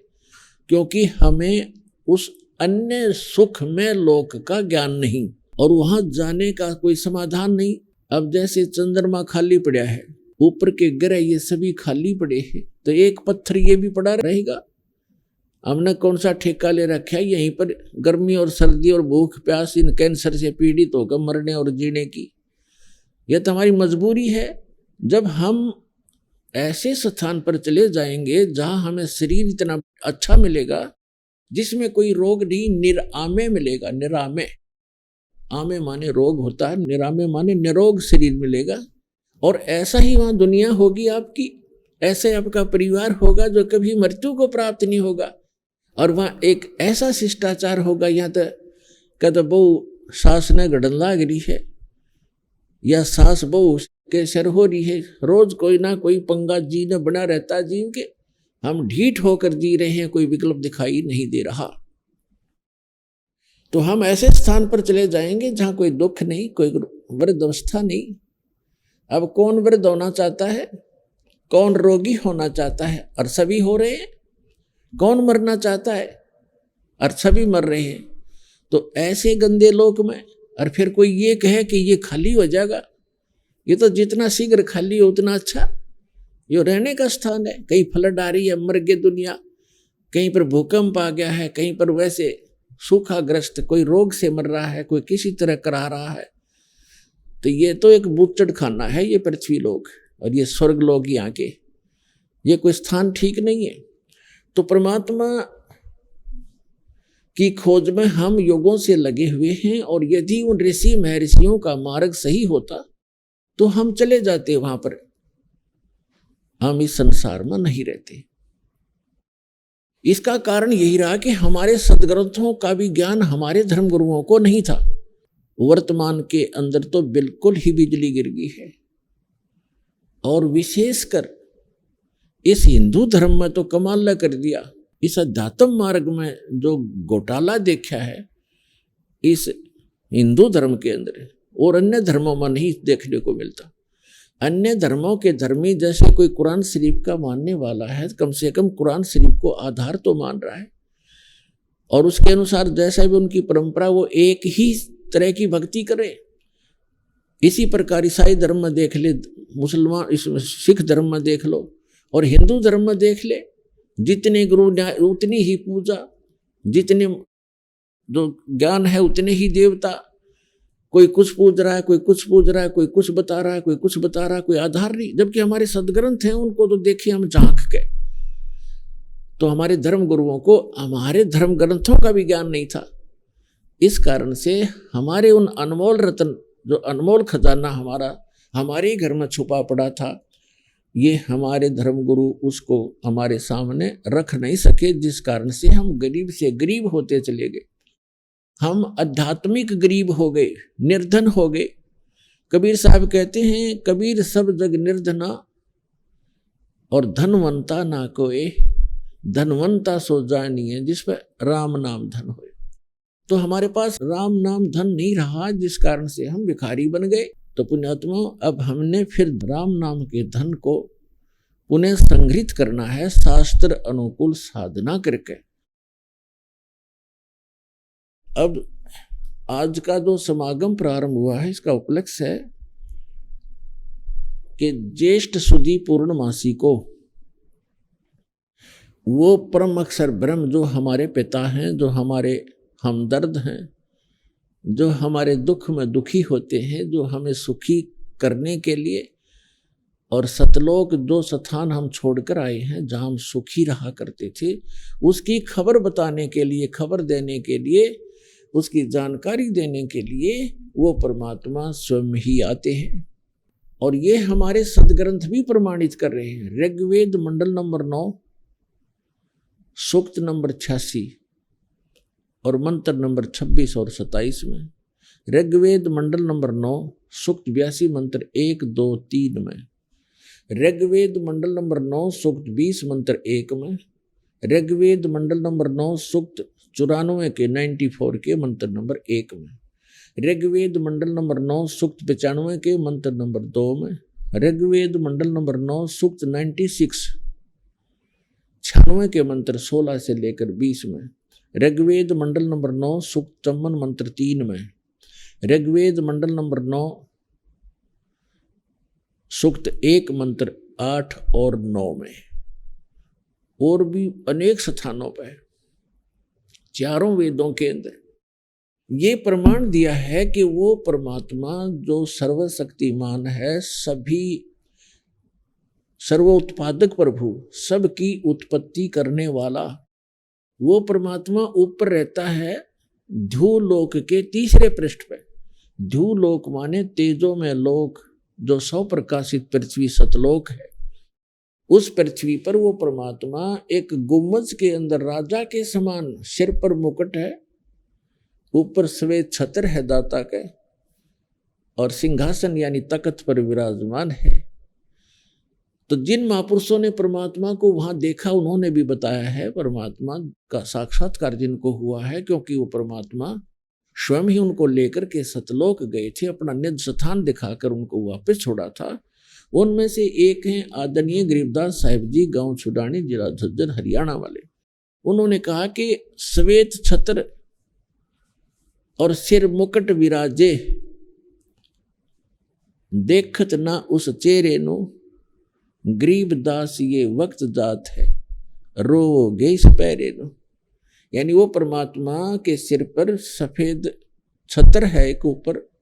क्योंकि हमें उस अन्य सुख में लोक का ज्ञान नहीं और वहां जाने का कोई समाधान नहीं। अब जैसे चंद्रमा खाली पड़ा है, ऊपर के ग्रह ये सभी खाली पड़े हैं, तो एक पत्थर ये भी पड़ा रहेगा। हमने कौन सा ठेका ले रखा है यहीं पर गर्मी और सर्दी और भूख प्यास इन कैंसर से पीड़ित होकर मरने और जीने की? यह तो हमारी मजबूरी है। जब हम ऐसे स्थान पर चले जाएंगे जहां हमें शरीर इतना अच्छा मिलेगा जिसमें कोई रोग नहीं, निरामे मिलेगा। निरामे, आमे माने रोग होता है, निरामे माने निरोग शरीर मिलेगा। और ऐसा ही वहां दुनिया होगी आपकी, ऐसे आपका परिवार होगा जो कभी मृत्यु को प्राप्त नहीं होगा। और वहां एक ऐसा शिष्टाचार होगा, यहाँ तो कद बहु सास न गड़न लाग रही है या सास बहु के सर हो रही है, रोज कोई ना कोई पंगा जी ने बना रहता जीव के, हम ढीठ होकर जी रहे हैं, कोई विकल्प दिखाई नहीं दे रहा। तो हम ऐसे स्थान पर चले जाएंगे जहां कोई दुख नहीं, कोई वृद्धावस्था नहीं। अब कौन वृद्ध होना चाहता है, कौन रोगी होना चाहता है? और सभी हो रहे हैं। कौन मरना चाहता है? और सभी मर रहे हैं। तो ऐसे गंदे लोक में और फिर कोई ये कहे कि ये खाली हो जाएगा, ये तो जितना शीघ्र खाली हो उतना अच्छा। ये रहने का स्थान है। कहीं फ्लड आ रही है, मर गई दुनिया, कहीं पर भूकंप आ गया है, कहीं पर वैसे सूखाग्रस्त, कोई रोग से मर रहा है, कोई किसी तरह करा रहा है। तो ये तो एक बूचड़ खाना है ये पृथ्वी लोक, और ये स्वर्ग लोक यहाँ के, ये कोई स्थान ठीक नहीं है। तो परमात्मा की खोज में हम युगों से लगे हुए हैं, और यदि उन ऋषि महर्षियों का मार्ग सही होता तो हम चले जाते वहां पर, हम इस संसार में नहीं रहते। इसका कारण यही रहा कि हमारे सदग्रंथों का भी ज्ञान हमारे धर्मगुरुओं को नहीं था। वर्तमान के अंदर तो बिल्कुल ही बिजली गिर गई है, और विशेषकर इस हिंदू धर्म में तो कमाल कर दिया। इस अध्यात्म मार्ग में जो घोटाला देखा है इस हिंदू धर्म के अंदर, और अन्य धर्मों में नहीं देखने को मिलता। अन्य धर्मों के धर्मी जैसे कोई कुरान शरीफ का मानने वाला है, कम से कम कुरान शरीफ को आधार तो मान रहा है, और उसके अनुसार जैसा भी उनकी परंपरा वो एक ही तरह की भक्ति करे। इसी प्रकार ईसाई धर्म में देख ले, मुसलमान सिख धर्म में देख लो, और हिंदू धर्म में देख ले, जितने गुरु उतनी ही पूजा, जितने जो ज्ञान है उतने ही देवता। कोई कुछ पूज रहा है, कोई कुछ पूज रहा है, कोई कुछ बता रहा है, कोई कुछ बता रहा है, कोई आधार नहीं। जबकि हमारे सदग्रंथ हैं, उनको तो देखिए हम झांक के। तो हमारे धर्म गुरुओं को हमारे धर्म ग्रंथों का भी ज्ञान नहीं था। इस कारण से हमारे उन अनमोल रत्न, जो अनमोल खजाना हमारे घर में छुपा पड़ा था, ये हमारे धर्मगुरु उसको हमारे सामने रख नहीं सके, जिस कारण से हम गरीब से गरीब होते चले गए। हम आध्यात्मिक गरीब हो गए, निर्धन हो गए। कबीर साहब कहते हैं, कबीर सब जग निर्धना और धनवंता ना कोई, धनवंता सो जानिए जिस पर राम नाम धन होए। तो हमारे पास राम नाम धन नहीं रहा, जिस कारण से हम भिखारी बन गए। तो पुण्यात्माओं, अब हमने फिर राम नाम के धन को पुनः संग्रहित करना है शास्त्र अनुकूल साधना करके। अब आज का जो समागम प्रारंभ हुआ है, इसका उपलक्ष्य है कि ज्येष्ठ सुदी पूर्णमासी को वो परम अक्षर ब्रह्म जो हमारे पिता हैं, जो हमारे हमदर्द हैं, जो हमारे दुख में दुखी होते हैं, जो हमें सुखी करने के लिए और सतलोक जो स्थान हम छोड़कर आए हैं, जहाँ हम सुखी रहा करते थे, उसकी खबर बताने के लिए, खबर देने के लिए, उसकी जानकारी देने के लिए वो परमात्मा स्वयं ही आते हैं। और ये हमारे सदग्रंथ भी प्रमाणित कर रहे हैं। ऋग्वेद मंडल नंबर 9 सूक्त नंबर 86 और मंत्र नंबर 26 और 27 में, ऋग्वेद मंडल नंबर 9 सूक्त 82 मंत्र 1, 2, 3 में, ऋग्वेद मंडल नंबर 9 सूक्त 20 मंत्र 1 में, ऋग्वेद मंडल नंबर 9 सूक्त 94 के 94 के मंत्र नंबर 1 में, ऋग्वेद मंडल नंबर 9 सूक्त 95 के मंत्र नंबर 2 में, ऋग्वेद मंडल नंबर 9 सूक्त 96 के मंत्र 16 से लेकर 20 में, ऋग्वेद मंडल नंबर 9 सूक्त 54 मंत्र 3 में, ऋग्वेद मंडल नंबर 9 सूक्त 1 मंत्र 8 और 9 में, और भी अनेक स्थानों पर चारों वेदों के अंदर ये प्रमाण दिया है कि वो परमात्मा जो सर्वशक्तिमान है, सभी सर्वोत्पादक प्रभु, सबकी उत्पत्ति करने वाला, वो परमात्मा ऊपर रहता है ध्रुवलोक के तीसरे पृष्ठ पे। ध्रुवलोक माने तेजो में लोक, जो सौ प्रकाशित पृथ्वी सतलोक है। उस पृथ्वी पर वो परमात्मा एक गुम्बज के अंदर राजा के समान, सिर पर मुकुट है, ऊपर श्वेत छत्र है दाता के, और सिंहासन यानी तख्त पर विराजमान है। तो जिन महापुरुषों ने परमात्मा को वहां देखा, उन्होंने भी बताया है परमात्मा का साक्षात्कार जिनको हुआ है, क्योंकि वो परमात्मा स्वयं ही उनको लेकर के सतलोक गए थे, अपना निज स्थान दिखाकर उनको वापस छोड़ा था। उनमें से एक हैं आदरणीय गरीबदास साहिब जी, गांव छुडानी, जिला झज्जर, हरियाणा वाले। उन्होंने कहा कि श्वेत छत्र और सिर मुकुट विराजे, देखत ना उस चेहरे नु, गरीबदास ये वक्त जात है, रोगे इस पैरे नु। यानी वो परमात्मा के सिर पर सफेद छत्र है एक ऊपर,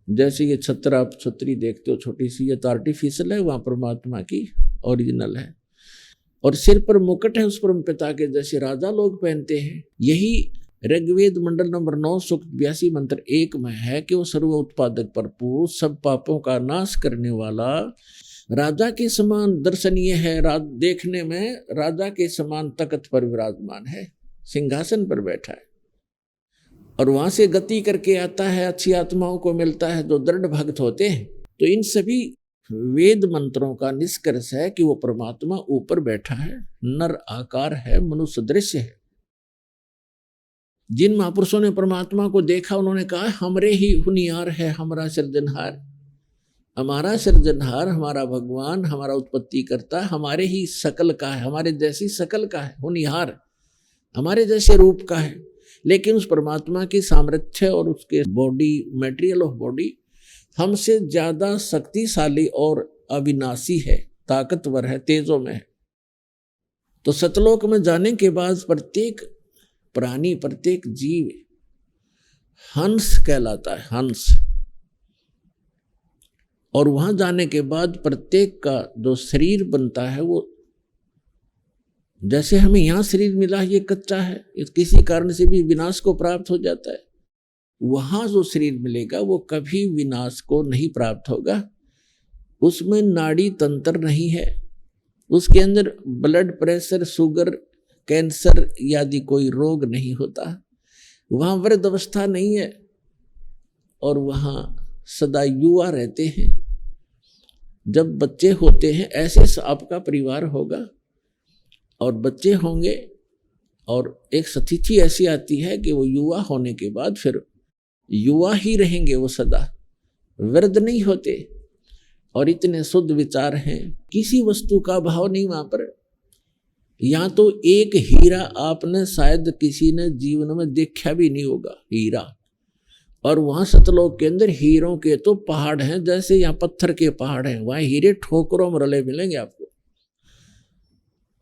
जैसे ये छत्र आप छतरी देखते हो छोटी सी, ये तो आर्टिफिशियल है, वहाँ परमात्मा की ओरिजिनल है। और सिर पर मुकुट है उस परम पिता के, जैसे राजा लोग पहनते हैं। यही ऋग्वेद मंडल नंबर 9 सूक्त 82 मंत्र 1 में है कि वो सर्व उत्पादक प्रभु, सब पापों का नाश करने वाला, राजा के समान दर्शनीय है, देखने में राजा के समान तख्त पर विराजमान है, सिंहासन पर बैठा है, और वहां से गति करके आता है, अच्छी आत्माओं को मिलता है जो दृढ़ भक्त होते हैं। तो इन सभी वेद मंत्रों का निष्कर्ष है कि वो परमात्मा ऊपर बैठा है, नर आकार है, मनुष्य दृश्य है। जिन महापुरुषों ने परमात्मा को देखा, उन्होंने कहा हमरे ही हुनियार है हमारा सृजनहार, हमारा सृजनहार, हमारा भगवान, हमारा उत्पत्ति करता, हमारे ही शकल का है, हमारे जैसी शकल का है, हुनियार हमारे जैसे रूप का है। लेकिन उस परमात्मा की सामर्थ्य और उसके बॉडी, मटेरियल ऑफ बॉडी हमसे ज्यादा शक्तिशाली और अविनाशी है, ताकतवर है, तेजों में है। तो सतलोक में जाने के बाद प्रत्येक प्राणी, प्रत्येक जीव हंस कहलाता है, हंस। और वहां जाने के बाद प्रत्येक का जो शरीर बनता है, वो जैसे हमें यहाँ शरीर मिला ये कच्चा है, किसी कारण से भी विनाश को प्राप्त हो जाता है। वहां जो शरीर मिलेगा वो कभी विनाश को नहीं प्राप्त होगा, उसमें नाड़ी तंत्र नहीं है, उसके अंदर ब्लड प्रेशर, शुगर, कैंसर आदि कोई रोग नहीं होता, वहाँ वृद्ध अवस्था नहीं है और वहाँ सदा युवा रहते हैं। जब बच्चे होते हैं ऐसे आपका परिवार होगा और बच्चे होंगे और एक स्थिति ऐसी आती है कि वो युवा होने के बाद फिर युवा ही रहेंगे, वो सदा वृद्ध नहीं होते। और इतने शुद्ध विचार हैं, किसी वस्तु का भाव नहीं वहां पर। यहाँ तो एक हीरा आपने शायद किसी ने जीवन में देखा भी नहीं होगा, हीरा। और वहां सतलोक के अंदर हीरों के तो पहाड़ हैं, जैसे यहाँ पत्थर के पहाड़ हैं, वहां हीरे ठोकरों में रले मिलेंगे आपको।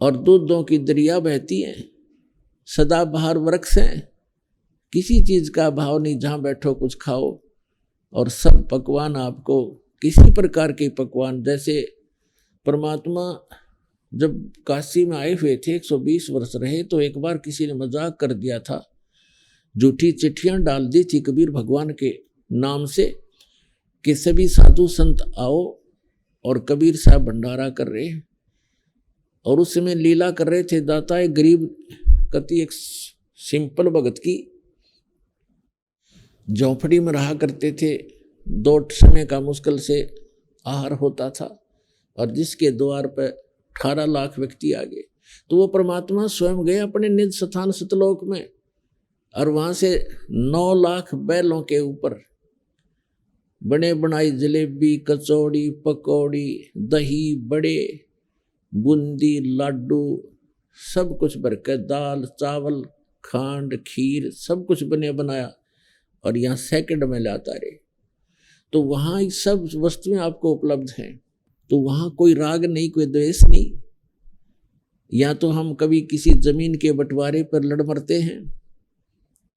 और दूधों की दरिया बहती हैं, सदाबहार वृक्ष हैं, किसी चीज का भाव नहीं, जहां बैठो कुछ खाओ। और सब पकवान आपको किसी प्रकार के पकवान, जैसे परमात्मा जब काशी में आए हुए थे 120 वर्ष रहे, तो एक बार किसी ने मजाक कर दिया था, झूठी चिट्ठियां डाल दी थी कबीर भगवान के नाम से कि सभी साधु संत आओ और कबीर साहब भंडारा कर रहे हैं। और उस समय लीला कर रहे थे दाता, एक गरीब कति एक सिंपल भगत की झोंपड़ी में रहा करते थे, 2 समय का मुश्किल से आहार होता था और जिसके द्वार पर 18 लाख व्यक्ति आ गए। तो वो परमात्मा स्वयं गए अपने निज स्थान सतलोक में और वहां से 9 लाख बैलों के ऊपर बने बनाई जलेबी, कचौड़ी, पकौड़ी, दही, बड़े, बूंदी, लाडू सब कुछ भरकर, दाल, चावल, खांड, खीर सब कुछ बने बनाया और यहाँ सेकंड में लाता रहे। तो वहाँ सब वस्तुएं आपको उपलब्ध हैं। तो वहाँ कोई राग नहीं, कोई द्वेष नहीं। या तो हम कभी किसी जमीन के बंटवारे पर लड़ मरते हैं,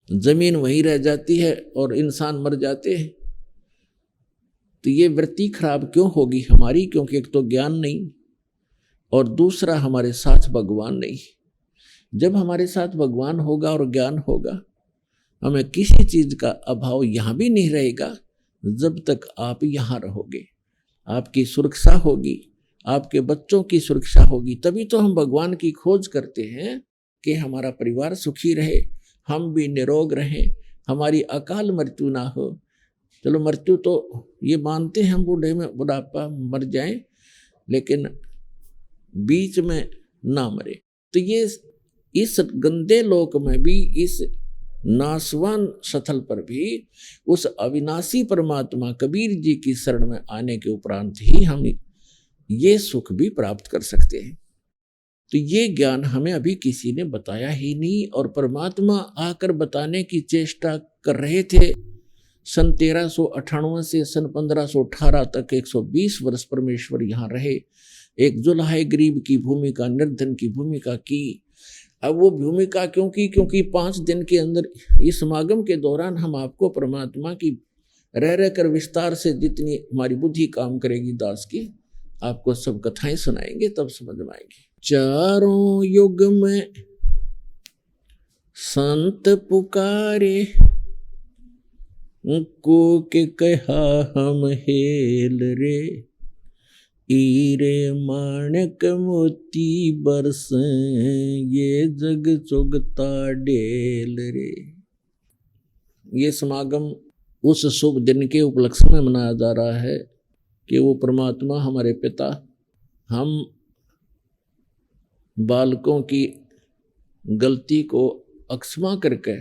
जमीन वहीं रह जाती है और इंसान मर जाते हैं। तो ये वृत्ति खराब क्यों होगी हमारी? क्योंकि एक तो ज्ञान नहीं और दूसरा हमारे साथ भगवान नहीं। जब हमारे साथ भगवान होगा और ज्ञान होगा, हमें किसी चीज का अभाव यहाँ भी नहीं रहेगा जब तक आप यहाँ रहोगे। आपकी सुरक्षा होगी, आपके बच्चों की सुरक्षा होगी। तभी तो हम भगवान की खोज करते हैं कि हमारा परिवार सुखी रहे, हम भी निरोग रहें, हमारी अकाल मृत्यु ना हो। चलो मृत्यु तो ये मानते हैं हम बूढ़े में बुढ़ापा मर जाएं, लेकिन बीच में ना मरे। तो ये इस गंदे लोक में भी, इस नासवान स्थल पर भी उस अविनाशी परमात्मा कबीर जी की शरण में आने के उपरांत ही हम ये सुख भी प्राप्त कर सकते हैं। तो ये ज्ञान हमें अभी किसी ने बताया ही नहीं और परमात्मा आकर बताने की चेष्टा कर रहे थे। सन 1398 से सन 1518 तक 120 वर्ष परमेश्वर यहाँ रहे, एक जुल्हा गरीब की भूमिका, निर्धन की भूमिका की। अब वो भूमिका क्यों की? क्योंकि 5 दिन के अंदर इस समागम के दौरान हम आपको परमात्मा की रह कर विस्तार से जितनी हमारी बुद्धि काम करेगी दास की, आपको सब कथाएं सुनाएंगे, तब समझ में आएगी। चारों युग में संत पुकारे, को के कहा हम हेल रे, हीरे माणक मोती बरस, ये जग चुगता डेल रे। ये समागम उस शुभ दिन के उपलक्ष्य में मनाया जा रहा है कि वो परमात्मा हमारे पिता हम बालकों की गलती को अक्षमा करके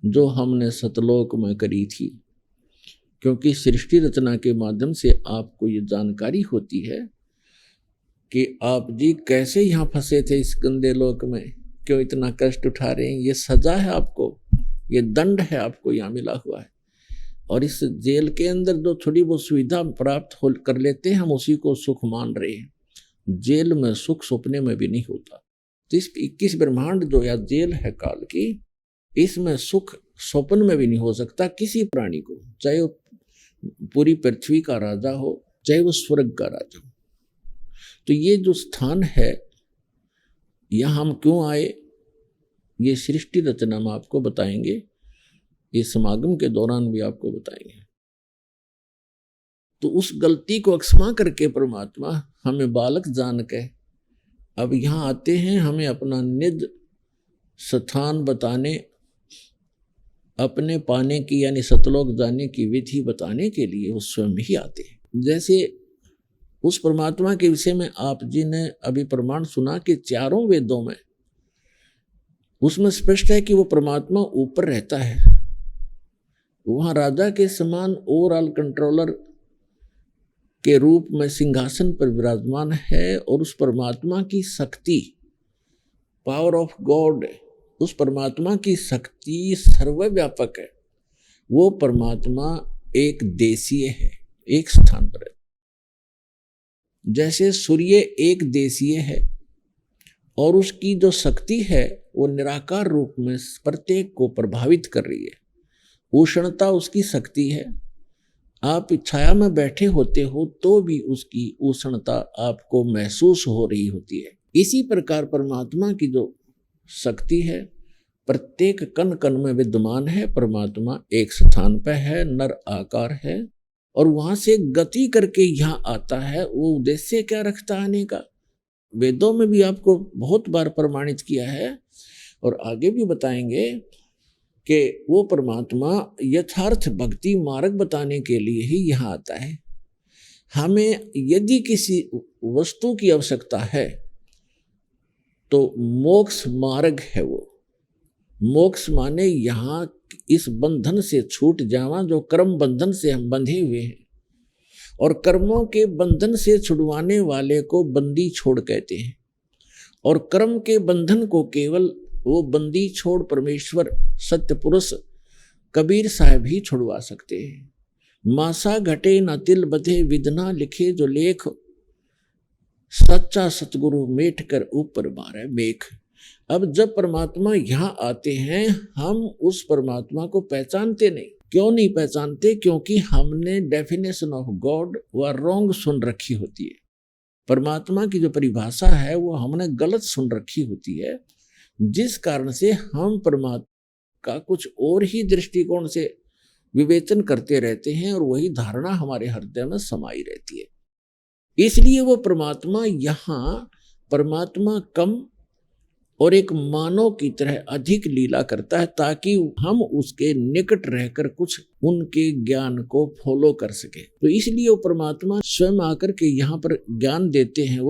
जो हमने सतलोक में करी थी, क्योंकि सृष्टि रचना के माध्यम से आपको ये जानकारी होती है कि आप जी कैसे यहाँ फंसे थे इस गंदे लोक में, क्यों इतना कष्ट उठा रहे हैं। ये सजा है आपको, ये दंड है आपको यहाँ मिला हुआ है। और इस जेल के अंदर जो थोड़ी बहुत सुविधा प्राप्त कर लेते हैं, हम उसी को सुख मान रहे हैं। जेल में सुख सपने में भी नहीं होता। तो इस 21 ब्रह्मांड जो या जेल है काल की, इसमें सुख स्वप्न में भी नहीं हो सकता किसी प्राणी को, चाहे वो पूरी पृथ्वी का राजा हो, चाहे वो स्वर्ग का राजा हो। तो ये जो स्थान है, यहाँ हम क्यों आए, ये सृष्टि रचना में आपको बताएंगे, ये समागम के दौरान भी आपको बताएंगे। तो उस गलती को अक्षमा करके परमात्मा हमें बालक जान के अब यहाँ आते हैं, हमें अपना निज स्थान बताने, अपने पाने की यानी सतलोक जाने की विधि बताने के लिए वो स्वयं ही आते हैं। जैसे उस परमात्मा के विषय में आप जी ने अभी प्रमाण सुना कि चारों वेदों में उसमें स्पष्ट है कि वो परमात्मा ऊपर रहता है, वहां राजा के समान ओवरऑल कंट्रोलर के रूप में सिंहासन पर विराजमान है। और उस परमात्मा की शक्ति, पावर ऑफ गॉड, उस परमात्मा की शक्ति सर्वव्यापक है। वो परमात्मा एक देशीय है, एक स्थान पर है। जैसे सूर्य एक देशीय है और उसकी जो शक्ति है वो निराकार रूप में प्रत्येक को प्रभावित कर रही है। उष्णता उसकी शक्ति है। आप छाया में बैठे होते हो तो भी उसकी उष्णता आपको महसूस हो रही होती है। इसी प्रकार परमात्मा की जो शक्ति है प्रत्येक कण कण में विद्यमान है। परमात्मा एक स्थान पर है, नर आकार है और वहां से गति करके यहाँ आता है। वो उद्देश्य क्या रखता है आने का, वेदों में भी आपको बहुत बार प्रमाणित किया है और आगे भी बताएंगे कि वो परमात्मा यथार्थ भक्ति मार्ग बताने के लिए ही यहाँ आता है। हमें यदि किसी वस्तु की आवश्यकता है तो मोक्ष मार्ग है वो। मोक्ष माने यहाँ इस बंधन से छूट जावा जो कर्म बंधन से हम बंधे हुए हैं, और कर्मों के बंधन से छुड़वाने वाले को बंदी छोड़ कहते हैं। और कर्म के बंधन को केवल वो बंदी छोड़ परमेश्वर सत्य पुरुष कबीर साहब ही छुड़वा सकते हैं। मासा घटे न तिल बधे विधना लिखे जो लेख, सच्चा सतगुरु मेट कर ऊपर मारे मेख। अब जब परमात्मा यहाँ आते हैं हम उस परमात्मा को पहचानते नहीं। क्यों नहीं पहचानते? क्योंकि हमने डेफिनेशन ऑफ गॉड व रॉन्ग सुन रखी होती है। परमात्मा की जो परिभाषा है वो हमने गलत सुन रखी होती है, जिस कारण से हम परमात्मा का कुछ और ही दृष्टिकोण से विवेचन करते रहते हैं और वही धारणा हमारे हृदय में समाई रहती है। इसलिए वो परमात्मा यहाँ परमात्मा कम और एक मानव की तरह अधिक लीला करता है ताकि हम उसके निकट रहकर कुछ उनके ज्ञान को फॉलो कर सके। तो इसलिए वो परमात्मा स्वयं आकर के यहाँ पर ज्ञान देते हैं।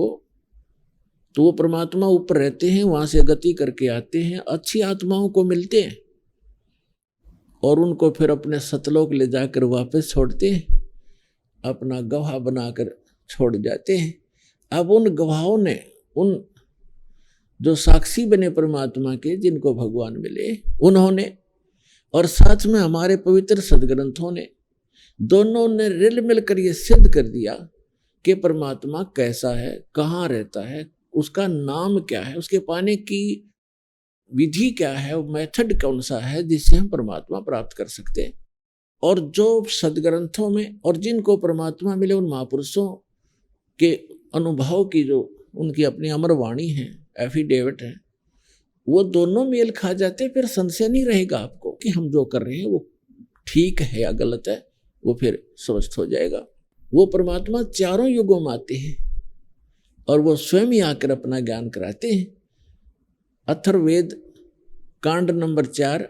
वो परमात्मा ऊपर रहते हैं, वहां से गति करके आते हैं, अच्छी आत्माओं को मिलते हैं और उनको फिर अपने सतलोक ले जाकर वापस छोड़ते हैं, अपना गवाह बनाकर छोड़ जाते हैं। अब उन गवाहों ने, उन जो साक्षी बने परमात्मा के, जिनको भगवान मिले, उन्होंने और साथ में हमारे पवित्र सदग्रंथों ने, दोनों ने रिल मिलकर ये सिद्ध कर दिया कि परमात्मा कैसा है, कहाँ रहता है, उसका नाम क्या है, उसके पाने की विधि क्या है, मेथड कौन सा है जिससे हम परमात्मा प्राप्त कर सकते हैं। और जो सदग्रंथों में और जिनको परमात्मा मिले उन महापुरुषों के अनुभव की जो उनकी अपनी अमर वाणी है, एफिडेविट है, वो दोनों मेल खा जाते, फिर संशय नहीं रहेगा आपको कि हम जो कर रहे हैं वो ठीक है या गलत है, वो फिर स्पष्ट हो जाएगा। वो परमात्मा चारों युगों में आते हैं और वो स्वयं ही आकर अपना ज्ञान कराते हैं। अथर्ववेद कांड नंबर 4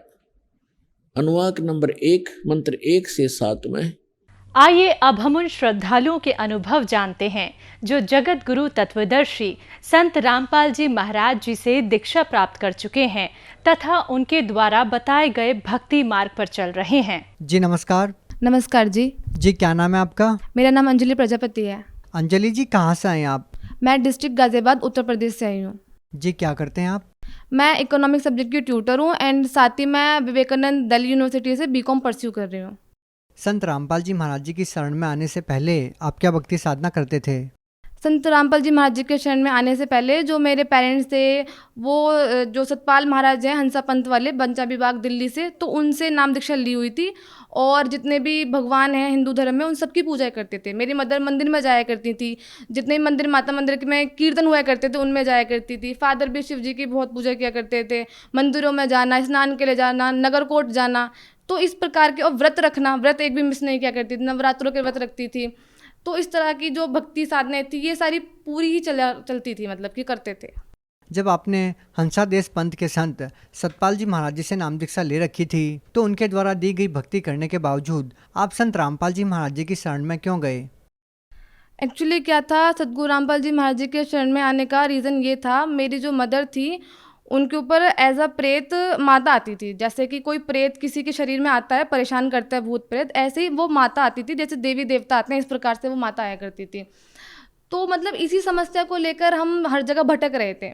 अनुवाक नंबर 1 मंत्र 1 से 7 में। आइए अब हम उन श्रद्धालुओं के अनुभव जानते हैं जो जगत गुरु तत्वदर्शी संत रामपाल जी महाराज जी से दीक्षा प्राप्त कर चुके हैं तथा उनके द्वारा बताए गए भक्ति मार्ग पर चल रहे हैं। जी नमस्कार। नमस्कार जी। जी क्या नाम है आपका? मेरा नाम अंजलि प्रजापति है। अंजलि जी कहाँ से आए हैं आप? मैं डिस्ट्रिक्ट गाजियाबाद उत्तर प्रदेश से आई हूँ। जी क्या करते हैं आप? मैं इकोनॉमिक सब्जेक्ट की ट्यूटर हूँ एंड साथ ही मैं विवेकानंद दिल्ली यूनिवर्सिटी से बीकॉम परस्यू कर रही हूँ। संत रामपाल जी महाराज जी की शरण में आने से पहले आप क्या भक्ति साधना करते थे? संत रामपाल जी महाराज जी के शरण में आने से पहले जो मेरे पेरेंट्स थे वो जो सतपाल महाराज हैं हंसा पंथ वाले बंचा विभाग दिल्ली से, तो उनसे नाम दीक्षा ली हुई थी और जितने भी भगवान हैं हिंदू धर्म में उन सबकी पूजा करते थे। मेरी मदर मंदिर में जाया करती थी, जितने भी मंदिर माता मंदिर में कीर्तन हुआ करते थे उनमें जाया करती थी। फादर भी शिव जी की बहुत पूजा किया करते थे। मंदिरों में जाना, स्नान के लिए जाना, नगरकोट जाना, तो इस प्रकार के, और व्रत रखना, व्रत एक भी मिस नहीं किया करती थी। नवरात्रों के व्रत रखती थी तो इस तरह की जो भक्ति साधनाएं थी ये सारी पूरी ही चलती थी, मतलब कि करते थे। जब आपने हंसादेश पंथ के संत सतपाल जी महाराज जी से नाम दीक्षा ले रखी थी तो उनके द्वारा दी गई भक्ति करने के बावजूद आप संत रामपाल जी महाराज जी की शरण में क्यों गए? एक्चुअली क्या था, सतगुरु रामपाल जी महाराज जी के शरण में आने का रीज़न ये था, मेरी जो मदर थी उनके ऊपर एज अ प्रेत माता आती थी। जैसे कि कोई प्रेत किसी के शरीर में आता है, परेशान करता है भूत प्रेत, ऐसे ही वो माता आती थी, जैसे देवी देवता आते हैं इस प्रकार से वो माता आया करती थी। तो मतलब इसी समस्या को लेकर हम हर जगह भटक रहे थे।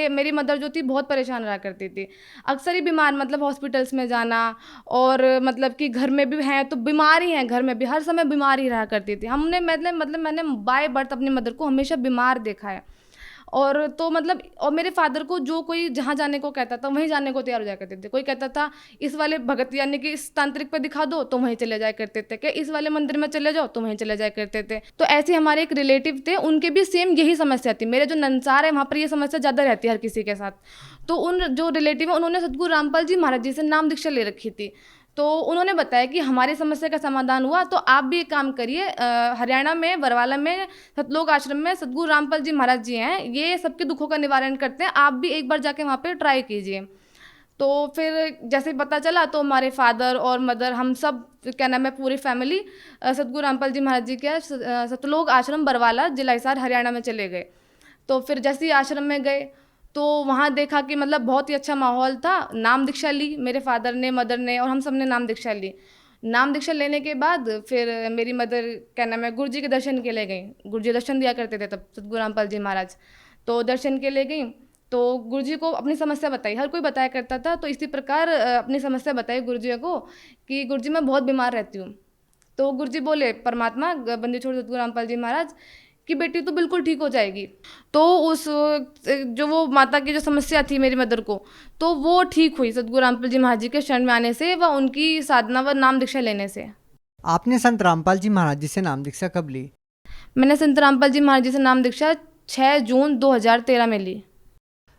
मेरी मदर जो थी बहुत परेशान रहा करती थी, अक्सर ही बीमार, मतलब हॉस्पिटल्स में जाना, और मतलब कि घर में भी हैं तो बीमार ही हैं, घर में भी हर समय बीमार ही रहा करती थी। हमने मतलब मैंने बाय बर्थ अपनी मदर को हमेशा बीमार देखा है। और तो मतलब, और मेरे फादर को जो कोई जहाँ जाने को कहता था वहीं जाने को तैयार हो जाया करते थे। कोई कहता था इस वाले भगत यानी कि इस तांत्रिक पे दिखा दो तो वहीं चले जाया करते थे, कि इस वाले मंदिर में चले जाओ तो वहीं चले जाया करते थे। तो ऐसे हमारे एक रिलेटिव थे, उनके भी सेम यही समस्या थी। मेरे जो नंसार है वहाँ पर ये समस्या ज़्यादा रहती है हर किसी के साथ। तो उन जो रिलेटिव है उन्होंने सतगुरु रामपाल जी महाराज जी से नाम दीक्षा ले रखी थी। तो उन्होंने बताया कि हमारी समस्या का समाधान हुआ तो आप भी एक काम करिए, हरियाणा में बरवाला में सतलोक आश्रम में सतगुरु रामपाल जी महाराज जी हैं, ये सबके दुखों का निवारण करते हैं, आप भी एक बार जाके वहाँ पे ट्राई कीजिए। तो फिर जैसे पता चला तो हमारे फादर और मदर, हम सब क्या नाम है, पूरी फैमिली सतगुरु रामपाल जी महाराज जी के सतलोक आश्रम बरवाला, जिला हिसार, हरियाणा में चले गए। तो फिर जैसे ही आश्रम में गए तो वहाँ देखा कि मतलब बहुत ही अच्छा माहौल था। नाम दीक्षा ली मेरे फादर ने, मदर ने, और हम सब ने नाम दीक्षा ली। नाम दीक्षा लेने के बाद फिर मेरी मदर क्या नाम है, गुरु जी के दर्शन के लिए गई। गुरु जी दर्शन दिया करते थे तब सतगुरु रामपाल जी महाराज, तो दर्शन के लिए गई। तो गुरु जी को अपनी समस्या बताई, हर कोई बताया करता था, तो इसी प्रकार अपनी समस्या बताई गुरु जी को कि गुरु जी मैं बहुत बीमार रहती हूँ। तो गुरु जी बोले, परमात्मा बंदी छोड़ सतगुरु रामपाल जी महाराज कि बेटी तो बिल्कुल ठीक हो जाएगी। तो उस जो वो माता की जो समस्या थी मेरी मदर को, तो वो ठीक हुई सतगुरु रामपाल जी महाराज जी के शरण में आने से व उनकी साधना व नाम दीक्षा लेने से। आपने संत रामपाल जी महाराज जी से नाम दीक्षा कब ली? मैंने संत रामपाल जी महाराज जी से नाम दीक्षा 6 जून 2013 में ली।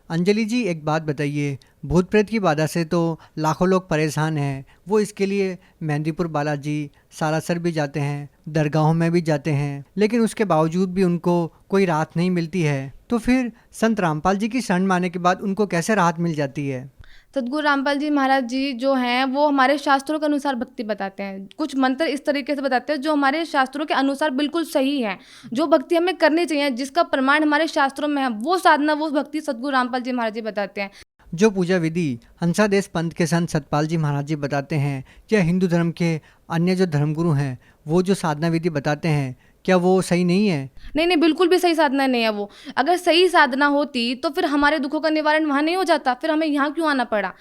अंजलि जी, एक बात बताइए, भूत प्रेत की बाधा से तो लाखों लोग परेशान हैं, वो इसके लिए मेहंदीपुर बालाजी, सालासर भी जाते हैं, दरगाहों में भी जाते हैं, लेकिन उसके बावजूद भी उनको कोई राहत नहीं मिलती है। तो फिर संत रामपाल जी की शरण में आने के बाद उनको कैसे राहत मिल जाती है? सतगुरु रामपाल जी महाराज जी जो हैं वो हमारे शास्त्रों के अनुसार भक्ति बताते हैं। कुछ मंत्र इस तरीके से बताते हैं जो हमारे शास्त्रों के अनुसार बिल्कुल सही है, जो भक्ति हमें करनी चाहिए, जिसका प्रमाण हमारे शास्त्रों में है, वो साधना, वो भक्ति सतगुरु रामपाल जी महाराज जी बताते हैं। जो पूजा विधि हंसादेश पंथ के संत सतपाल जी महाराज जी बताते हैं, या हिंदू धर्म के अन्य जो धर्मगुरु हैं वो जो साधना विधि बताते हैं, क्या वो सही नहीं है? नहीं, बिल्कुल भी सही साधना नहीं है वो। अगर सही साधना होती तो फिर हमारे दुखों का निवारण वहाँ नहीं हो जाता, फिर हमें यहाँ क्यों आना पड़ा।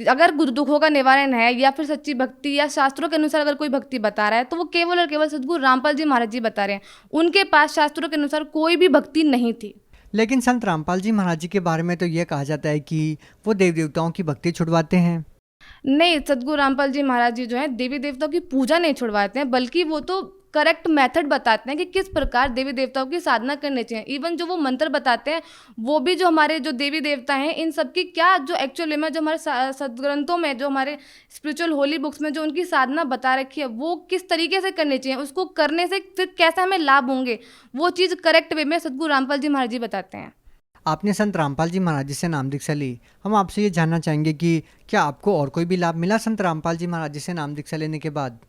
अगर दुखों का निवारण है या फिर सच्ची भक्ति या शास्त्रों के अनुसार अगर कोई भक्ति बता रहा है तो वो केवल और केवल सतगुरु रामपाल जी महाराज जी बता रहे हैं। उनके पास शास्त्रों के अनुसार कोई भी भक्ति नहीं थी। लेकिन संत रामपाल जी महाराज जी के बारे में तो ये कहा जाता है कि वो देवी देवताओं की भक्ति छुड़वाते हैं। नहीं, सतगुरु रामपाल जी महाराज जी जो है देवी देवताओं की पूजा नहीं छुड़वाते हैं, बल्कि वो तो करेक्ट मेथड बताते हैं कि किस प्रकार देवी देवताओं की साधना करनी चाहिए। इवन जो वो मंत्र बताते हैं वो भी जो हमारे जो देवी देवता हैं इन सब की क्या जो एक्चुअली में जो हमारे सदग्रंथों में, जो हमारे स्पिरिचुअल होली बुक्स में जो उनकी साधना बता रखी है वो किस तरीके से करनी चाहिए, उसको करने से फिर कैसे हमें लाभ होंगे, वो चीज़ करेक्ट वे में सतगुरु रामपाल जी महाराज जी बताते हैं। आपने संत रामपाल जी महाराज जी से नाम दीक्षा ली, हम आपसे ये जानना चाहेंगे कि क्या आपको और कोई भी लाभ मिला संत रामपाल जी महाराज जी से नाम दीक्षा लेने के बाद?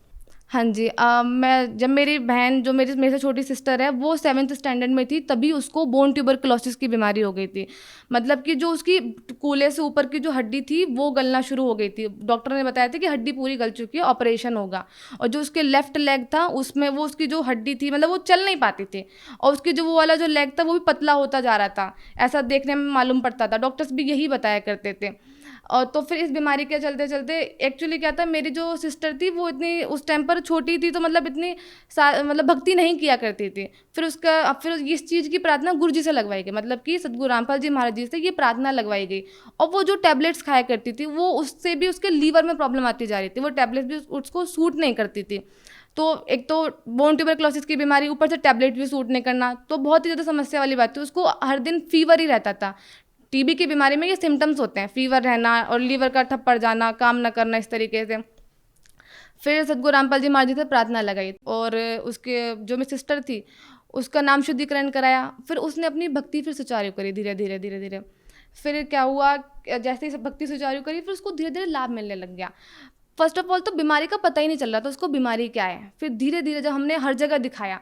हाँ जी, मैं जब मेरी बहन जो मेरे से छोटी सिस्टर है वो 7th स्टैंडर्ड में थी तभी उसको बोन ट्यूबरकुलोसिस की बीमारी हो गई थी। मतलब कि जो उसकी कूल्हे से ऊपर की जो हड्डी थी वो गलना शुरू हो गई थी। डॉक्टर ने बताया था कि हड्डी पूरी गल चुकी है, ऑपरेशन होगा। और जो उसके लेफ्ट लेग था उसमें वो उसकी जो हड्डी थी मतलब वो चल नहीं पाती थी, और उसकी जो वो वाला जो लेग था वो भी पतला होता जा रहा था, ऐसा देखने में मालूम पड़ता था। डॉक्टर्स भी यही बताया करते थे। और तो फिर इस बीमारी के चलते चलते एक्चुअली क्या था, मेरी जो सिस्टर थी वो इतनी उस टाइम पर छोटी थी तो मतलब इतनी मतलब भक्ति नहीं किया करती थी। फिर इस चीज़ की प्रार्थना गुरु जी से लगवाई गई, मतलब कि सतगुरु रामपाल जी महाराज जी से ये प्रार्थना लगवाई गई। और वो जो टैबलेट्स खाया करती थी वो उससे भी उसके लीवर में प्रॉब्लम आती जा रही थी, वो टैबलेट्स भी उसको सूट नहीं करती थी। तो एक तो बोन ट्यूबरकुलोसिस की बीमारी, ऊपर से टैबलेट भी सूट नहीं करना, तो बहुत ही ज़्यादा समस्या वाली बात थी। उसको हर दिन फीवर ही रहता था। टीबी की बीमारी में ये सिम्टम्स होते हैं, फीवर रहना और लीवर का ठप पड़ जाना, काम ना करना, इस तरीके से। फिर सद्गुरु रामपाल जी महाराज जी से प्रार्थना लगाई और उसके जो मेरी सिस्टर थी उसका नाम शुद्धिकरण कराया। फिर उसने अपनी भक्ति फिर सुचारू करी धीरे धीरे धीरे धीरे। फिर क्या हुआ, जैसे ही भक्ति सुचारू करी फिर उसको धीरे धीरे लाभ मिलने लग गया। फर्स्ट ऑफ ऑल तो बीमारी का पता ही नहीं चल रहा था उसको बीमारी क्या है। फिर धीरे धीरे जब हमने हर जगह दिखाया,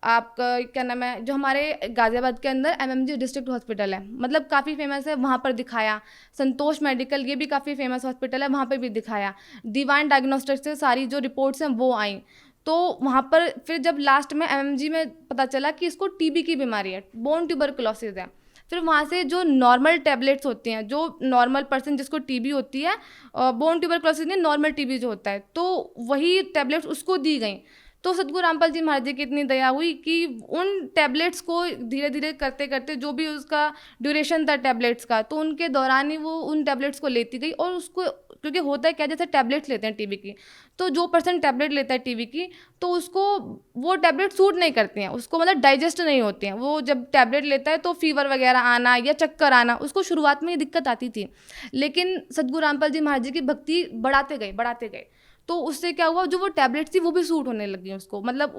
आपका क्या नाम है, जो हमारे गाज़ियाबाद के अंदर MMG डिस्ट्रिक्ट हॉस्पिटल है, मतलब काफ़ी फेमस है, वहाँ पर दिखाया। संतोष मेडिकल ये भी काफ़ी फेमस हॉस्पिटल है, वहाँ पर भी दिखाया। डिवाइन डायग्नोस्टिक्स से सारी जो रिपोर्ट्स हैं वो आई। तो वहाँ पर फिर जब लास्ट में MMG में पता चला कि इसको TB की बीमारी है, बोन ट्यूबरकुलोसिस है। फिर वहाँ से जो नॉर्मल टैबलेट्स होती हैं, जो नॉर्मल पर्सन जिसको TB होती है, बोन ट्यूबरकुलोसिस नहीं, नॉर्मल TB जो होता है, तो वही टैबलेट्स उसको दी गई। तो सद्गुरु रामपाल जी महाराज जी की इतनी दया हुई कि उन टैबलेट्स को धीरे धीरे करते करते जो भी उसका ड्यूरेशन था टैबलेट्स का, तो उनके दौरान ही वो उन टैबलेट्स को लेती गई। और उसको, क्योंकि होता है क्या, जैसे टैबलेट्स लेते हैं TB की, तो जो पर्सन टैबलेट लेता है TB की, तो उसको वो टैबलेट सूट नहीं करती हैं, उसको मतलब डाइजेस्ट नहीं होती हैं। वो जब टैबलेट लेता है तो फीवर वगैरह आना या चक्कर आना, उसको शुरुआत में ये दिक्कत आती थी। लेकिन सद्गुरु रामपाल जी महाराज जी की भक्ति बढ़ाते गए, तो उससे क्या हुआ, जो वो टैबलेट्स थी वो भी सूट होने लगी उसको, मतलब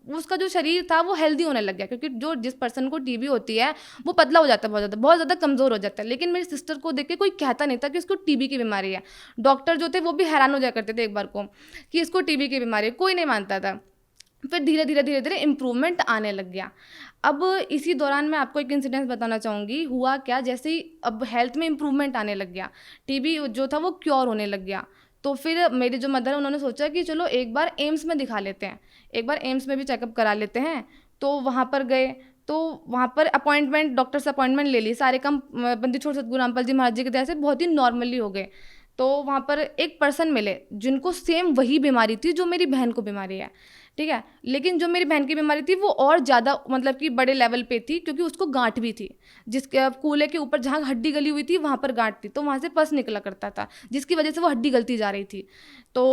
उसका जो शरीर था वो हेल्दी होने लग गया। क्योंकि जिस पर्सन को TB होती है वो पतला हो जाता है, बहुत ज़्यादा कमज़ोर हो जाता है। लेकिन मेरी सिस्टर को देख के कोई कहता नहीं था कि इसको TB की बीमारी है। डॉक्टर जो थे वो भी हैरान हो जाया करते थे एक बार को कि इसको TB की बीमारी है, कोई नहीं मानता था। फिर धीरे धीरे इम्प्रूवमेंट आने लग गया। अब इसी दौरान मैं आपको एक इंसिडेंस बताना चाहूँगी। हुआ क्या, जैसे ही अब हेल्थ में इम्प्रूवमेंट आने लग गया, TB जो था वो क्योर होने लग गया। तो फिर मेरी जो मदर है उन्होंने सोचा कि चलो एक बार एम्स में दिखा लेते हैं, एक बार एम्स में भी चेकअप करा लेते हैं। तो वहाँ पर गए, तो वहाँ पर अपॉइंटमेंट, डॉक्टर से अपॉइंटमेंट ले ली, सारे काम बंदी छोड़ सद्गुरु रामपाल जी महाराज जी की दया से बहुत ही नॉर्मली हो गए। तो वहाँ पर एक पर्सन मिले जिनको सेम वही बीमारी थी जो मेरी बहन को बीमारी है, ठीक है। लेकिन जो मेरी बहन की बीमारी थी वो और ज़्यादा मतलब कि बड़े लेवल पे थी, क्योंकि उसको गांठ भी थी, जिसके कूल्हे के ऊपर जहाँ हड्डी गली हुई थी वहाँ पर गांठ थी, तो वहाँ से पस निकला करता था, जिसकी वजह से वो हड्डी गलती जा रही थी। तो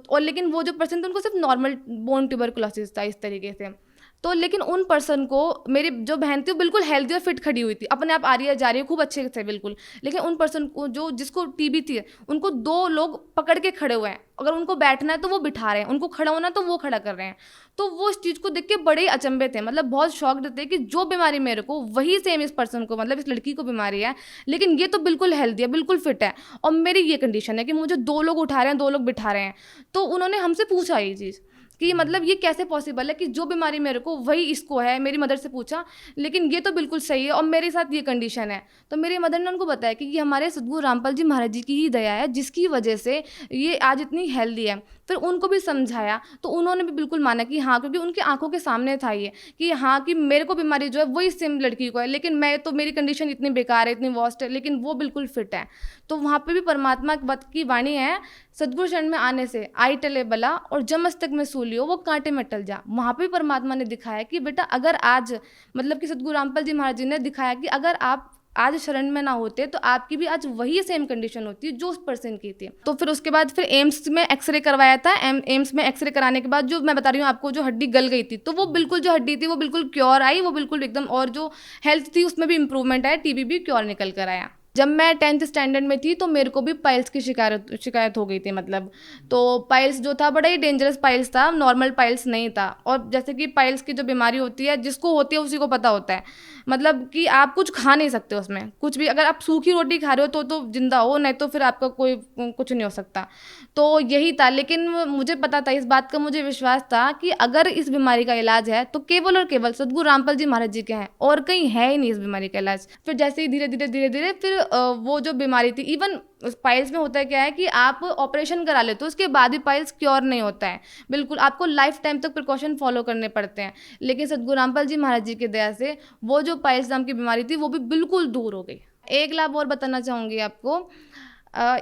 और लेकिन वो जो पर्सन थे उनको सिर्फ नॉर्मल बोन ट्यूबरकुलोसिस था इस तरीके से। तो लेकिन उन पर्सन को, मेरी जो बहन थी वो बिल्कुल हेल्दी और फिट खड़ी हुई थी, अपने आप आ रही है जा रही है खूब अच्छे से बिल्कुल। लेकिन उन पर्सन को जो जिसको TB थी उनको 2 लोग पकड़ के खड़े हुए हैं, अगर उनको बैठना है तो वो बिठा रहे हैं, उनको खड़ा होना तो वो खड़ा कर रहे हैं। तो वो इस चीज़ को देख के बड़े अचंभे थे, मतलब बहुत शॉक्ड थे कि जो बीमारी मेरे को वही सेम इस पर्सन को, मतलब इस लड़की को बीमारी है, लेकिन ये तो बिल्कुल हेल्दी है, बिल्कुल फिट है, और मेरी ये कंडीशन है कि मुझे 2 लोग उठा रहे हैं, 2 लोग बिठा रहे हैं। तो उन्होंने हमसे पूछा ये चीज़ कि मतलब ये कैसे पॉसिबल है कि जो बीमारी मेरे को वही इसको है। मेरी मदर से पूछा, लेकिन ये तो बिल्कुल सही है और मेरे साथ ये कंडीशन है। तो मेरी मदर ने उनको बताया कि ये हमारे सद्गुरु रामपाल जी महाराज जी की ही दया है, जिसकी वजह से ये आज इतनी हेल्दी है। फिर उनको भी समझाया तो उन्होंने भी बिल्कुल माना कि हाँ, क्योंकि उनकी आंखों के सामने था ये कि हाँ कि मेरे को बीमारी जो है वही सेम लड़की को है, लेकिन मैं तो, मेरी कंडीशन इतनी बेकार है, इतनी वर्स्ट है, लेकिन वो बिल्कुल फिट है। तो वहाँ पे भी परमात्मा की वाणी है, सद्गुरु शरण में आने से आई टले बला और जब मस्तक में सूलियो वो कांटे में टल जा। वहाँ पे भी परमात्मा ने दिखाया कि बेटा अगर आज, मतलब कि सद्गुरु रामपाल जी महाराज जी ने दिखाया कि अगर आप आज शरण में ना होते तो आपकी भी आज वही सेम कंडीशन होती जो उस पर्सन की थी। तो फिर उसके बाद फिर एम्स में एक्सरे करवाया था। एम्स में एक्सरे कराने के बाद जो मैं बता रही हूँ आपको, जो हड्डी गल गई थी, तो वो बिल्कुल जो हड्डी थी वो बिल्कुल क्योर आई, वो बिल्कुल एकदम, और जो हेल्थ थी उसमें भी इंप्रूवमेंट आया, TB भी क्योर निकल कर आया। जब मैं 10th स्टैंडर्ड में थी तो मेरे को भी पाइल्स की शिकायत हो गई थी, मतलब तो पाइल्स जो था बड़ा ही डेंजरस पाइल्स था, नॉर्मल पाइल्स नहीं था। और जैसे कि पाइल्स की जो बीमारी होती है, जिसको होती है उसी को पता होता है, मतलब कि आप कुछ खा नहीं सकते उसमें, कुछ भी। अगर आप सूखी रोटी खा रहे हो तो जिंदा हो, नहीं तो फिर आपका कोई कुछ नहीं हो सकता। तो यही था, लेकिन मुझे पता था, इस बात का मुझे विश्वास था कि अगर इस बीमारी का इलाज है तो केवल और केवल सद्गुरु रामपाल जी महाराज जी के हैं, और कहीं है ही नहीं इस बीमारी का इलाज। फिर जैसे ही धीरे धीरे फिर वो जो बीमारी थी, इवन पाइल्स में होता है क्या है कि आप ऑपरेशन करा लेते हो, उसके बाद भी पाइल्स क्योर नहीं होता है, बिल्कुल आपको लाइफ टाइम तक प्रिकॉशन फॉलो करने पड़ते हैं। लेकिन सद्गुरु रामपाल जी महाराज जी की दया से वो जो पाइल्स नाम की बीमारी थी वो भी बिल्कुल दूर हो गई। एक लाभ और बताना चाहूँगी आपको।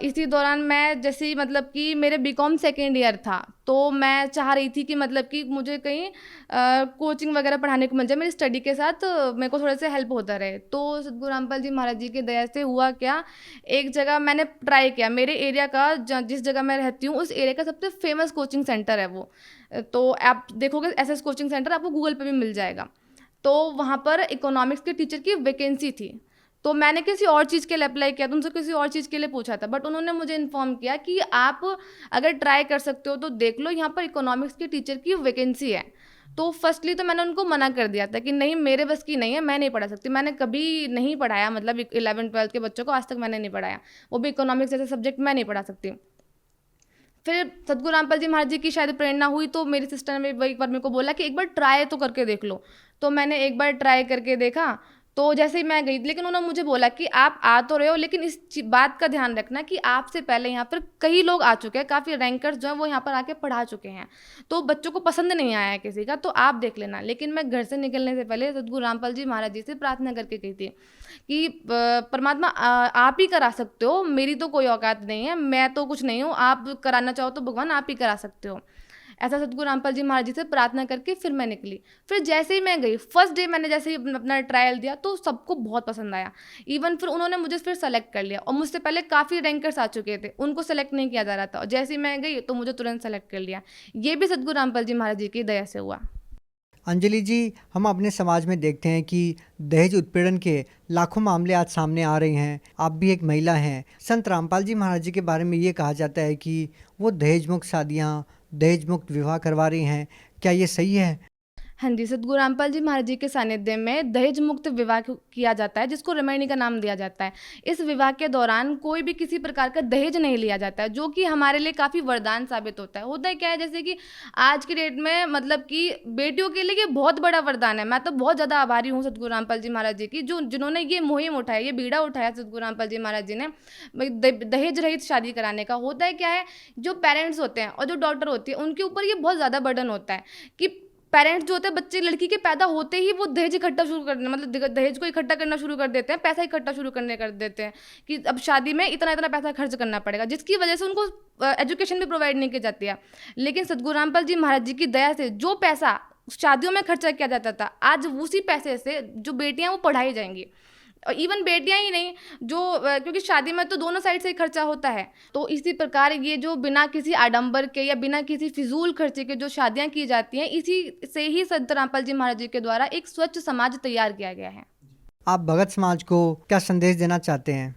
इसी दौरान मैं जैसे ही, मतलब कि मेरे BCom सेकेंड ईयर था, तो मैं चाह रही थी कि मतलब कि मुझे कहीं कोचिंग वगैरह पढ़ाने को मिल जाए, मेरी स्टडी के साथ मेरे को थोड़ा सा हेल्प होता रहे। तो सद्गुरु रामपाल जी महाराज जी की दया से हुआ क्या, एक जगह मैंने ट्राई किया, मेरे एरिया का, जिस जगह मैं रहती हूँ उस एरिया का सबसे फेमस कोचिंग सेंटर है वो, तो आप देखोगे SS कोचिंग सेंटर, आपको गूगल पे भी मिल जाएगा। तो वहाँ पर इकोनॉमिक्स के टीचर की वैकेंसी थी। तो मैंने किसी और चीज़ के लिए अप्लाई किया, तो उनसे किसी और चीज़ के लिए पूछा था, बट उन्होंने मुझे इन्फॉर्म किया कि आप अगर ट्राई कर सकते हो तो देख लो, यहाँ पर इकोनॉमिक्स की टीचर की वैकेंसी है। तो फर्स्टली तो मैंने उनको मना कर दिया था कि नहीं, मेरे बस की नहीं है, मैं नहीं पढ़ा सकती। मैंने कभी नहीं पढ़ाया, मतलब 11th-12th के बच्चों को आज तक मैंने नहीं पढ़ाया, वो भी इकोनॉमिक्स जैसे सब्जेक्ट मैं नहीं पढ़ा सकती। फिर सतगुरु रामपाल जी महाराज जी की शायद प्रेरणा हुई, तो मेरी सिस्टर ने एक बार मेरे को बोला कि एक बार ट्राई तो करके देख लो। तो मैंने एक बार ट्राई करके देखा, तो जैसे ही मैं गई, लेकिन उन्होंने मुझे बोला कि आप आ तो रहे हो, लेकिन इस बात का ध्यान रखना कि आपसे पहले यहाँ पर कई लोग आ चुके हैं, काफ़ी रैंकर्स जो हैं वो यहाँ पर आके पढ़ा चुके हैं, तो बच्चों को पसंद नहीं आया है किसी का, तो आप देख लेना। लेकिन मैं घर से निकलने से पहले सतगुरु रामपाल जी महाराज जी से प्रार्थना करके गई थी कि परमात्मा आप ही करा सकते हो, मेरी तो कोई औकात नहीं है, मैं तो कुछ नहीं हूँ, आप कराना चाहो तो भगवान आप ही करा सकते हो। ऐसा सतगुरु रामपाल जी महाराज जी से प्रार्थना करके फिर मैं निकली। फिर जैसे ही मैं गई, फर्स्ट डे मैंने जैसे ही अपना ट्रायल दिया तो सबको बहुत पसंद आया। इवन फिर उन्होंने मुझे फिर सेलेक्ट कर लिया, और मुझसे पहले काफ़ी रैंकर्स आ चुके थे, उनको सेलेक्ट नहीं किया जा रहा था, और जैसे ही मैं गई तो मुझे तुरंत सेलेक्ट कर लिया। ये भी सतगुरु रामपाल जी महाराज जी की दया से हुआ। अंजलि जी, हम अपने समाज में देखते हैं कि दहेज उत्पीड़न के लाखों मामले आज सामने आ रहे हैं। आप भी एक महिला हैं। संत रामपाल जी महाराज जी के बारे में ये कहा जाता है कि वो दहेज मुक्त शादियाँ, दहेज मुक्त विवाह करवा रही हैं, क्या ये सही है? हाँ जी, सतगुरु रामपाल जी महाराज जी के सानिध्य में दहेज मुक्त विवाह किया जाता है, जिसको रमैनी का नाम दिया जाता है। इस विवाह के दौरान कोई भी किसी प्रकार का दहेज नहीं लिया जाता है, जो कि हमारे लिए काफ़ी वरदान साबित होता है। होता है क्या है, जैसे कि आज की डेट में मतलब कि बेटियों के लिए ये बहुत बड़ा वरदान है। मैं तो बहुत ज़्यादा आभारी हूँ सतगुरु रामपाल जी महाराज जी की, जिन्होंने ये मुहिम उठाया, ये बीड़ा उठाया सतगुरु रामपाल जी महाराज जी ने दहेज रहित शादी कराने का। होता है क्या है, जो पेरेंट्स होते हैं और जो डॉटर होती है, उनके ऊपर ये बहुत ज़्यादा बर्डन होता है कि पेरेंट्स जो होते हैं, बच्चे लड़की के पैदा होते ही वो दहेज इकट्ठा शुरू करना, मतलब दहेज को इकट्ठा करना शुरू कर देते हैं, पैसा इकट्ठा शुरू करने कर देते हैं कि अब शादी में इतना इतना पैसा खर्च करना पड़ेगा, जिसकी वजह से उनको एजुकेशन भी प्रोवाइड नहीं की जाती है। लेकिन सतगुरु रामपाल जी महाराज जी की दया से जो पैसा शादियों में खर्चा किया जाता था, आज उसी पैसे से जो बेटियाँ वो पढ़ाई जाएंगी। और इवन बेटियां ही नहीं, जो क्योंकि शादी में तो दोनों साइड से ही खर्चा होता है, तो इसी प्रकार ये जो बिना किसी आडंबर के या बिना किसी फिजूल खर्चे के जो शादियां की जाती हैं, इसी से ही संत रामपाल जी महाराज जी के द्वारा एक स्वच्छ समाज तैयार किया गया है। आप भगत समाज को क्या संदेश देना चाहते हैं?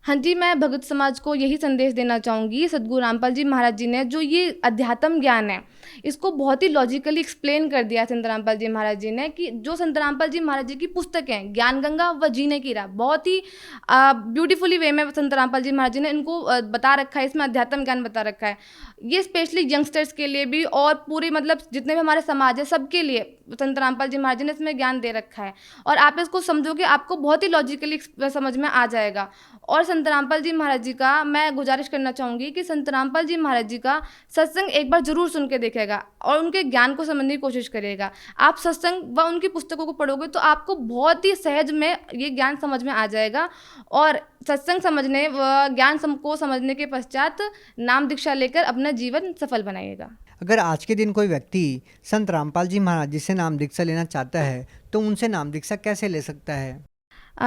हाँ जी, मैं भगत समाज को यही संदेश देना चाहूँगी, सतगुरु रामपाल जी महाराज जी ने जो ये अध्यात्म ज्ञान है, इसको बहुत ही लॉजिकली एक्सप्लेन कर दिया संत रामपाल जी महाराज जी ने, कि जो संत रामपाल जी महाराज जी की पुस्तक है ज्ञान गंगा व जीने की राह, बहुत ही ब्यूटीफुली वे में संत रामपाल जी महाराज जी ने इनको बता रखा है, इसमें अध्यात्म ज्ञान बता रखा है। ये स्पेशली यंगस्टर्स के लिए भी और पूरे मतलब जितने भी हमारे समाज है सबके लिए संत रामपाल जी महाराज जी ने इसमें ज्ञान दे रखा है, और आप इसको समझोगे आपको बहुत ही लॉजिकली समझ में आ जाएगा। और संत रामपाल जी महाराज जी का मैं गुजारिश करना चाहूँगी कि संत रामपाल जी महाराज जी का सत्संग एक बार जरूर सुन के देखेगा और उनके ज्ञान को समझने की कोशिश करेगा। आप सत्संग व उनकी पुस्तकों को पढ़ोगे तो आपको बहुत ही सहज में ये ज्ञान समझ में आ जाएगा, और सत्संग समझने व ज्ञान को समझने के पश्चात नाम दीक्षा लेकर अपना जीवन सफल बनाइएगा। अगर आज के दिन कोई व्यक्ति संत रामपाल जी महाराज जी से नाम दीक्षा लेना चाहता है तो उनसे नाम दीक्षा कैसे ले सकता है?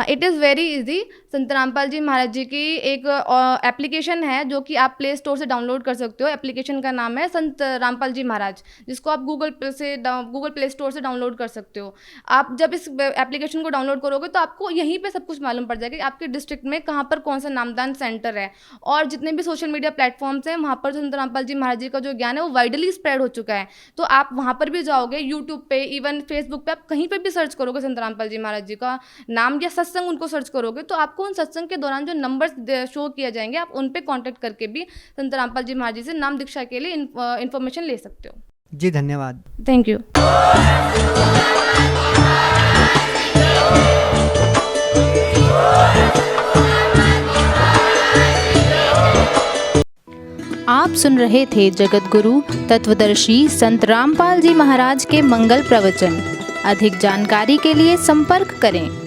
It is very easy. संत रामपाल जी महाराज जी की एक एप्लीकेशन है जो कि आप प्ले स्टोर से डाउनलोड कर सकते हो। एप्लीकेशन का नाम है संत रामपाल जी महाराज, जिसको आप गूगल प्ले स्टोर से डाउनलोड कर सकते हो। आप जब इस एप्लीकेशन को डाउनलोड करोगे तो आपको यहीं पे सब कुछ मालूम पड़ जाएगा कि आपके डिस्ट्रिक्ट में कहाँ पर कौन सा नामदान सेंटर है, और जितने भी सोशल मीडिया प्लेटफॉर्म्स हैं वहाँ पर संत रामपाल जी महाराज जी का जो ज्ञान है वो वाइडली स्प्रेड हो चुका है। तो आप वहाँ पर भी जाओगे, यूट्यूब पे, इवन फेसबुक पे, आप कहीं पर भी सर्च करोगे संत रामपाल जी महाराज जी का नाम या सत्संग उनको सर्च करोगे तो आपको उन सत्संग के दौरान जो नंबर्स शो किए जाएंगे आप उन पे कांटेक्ट करके भी संत रामपाल जी महाराज जी से नाम दीक्षा के लिए इन्फॉर्मेशन ले सकते हो। जी धन्यवाद। Thank you. आप सुन रहे थे जगत गुरु तत्वदर्शी संत रामपाल जी महाराज के मंगल प्रवचन। अधिक जानकारी के लिए संपर्क करें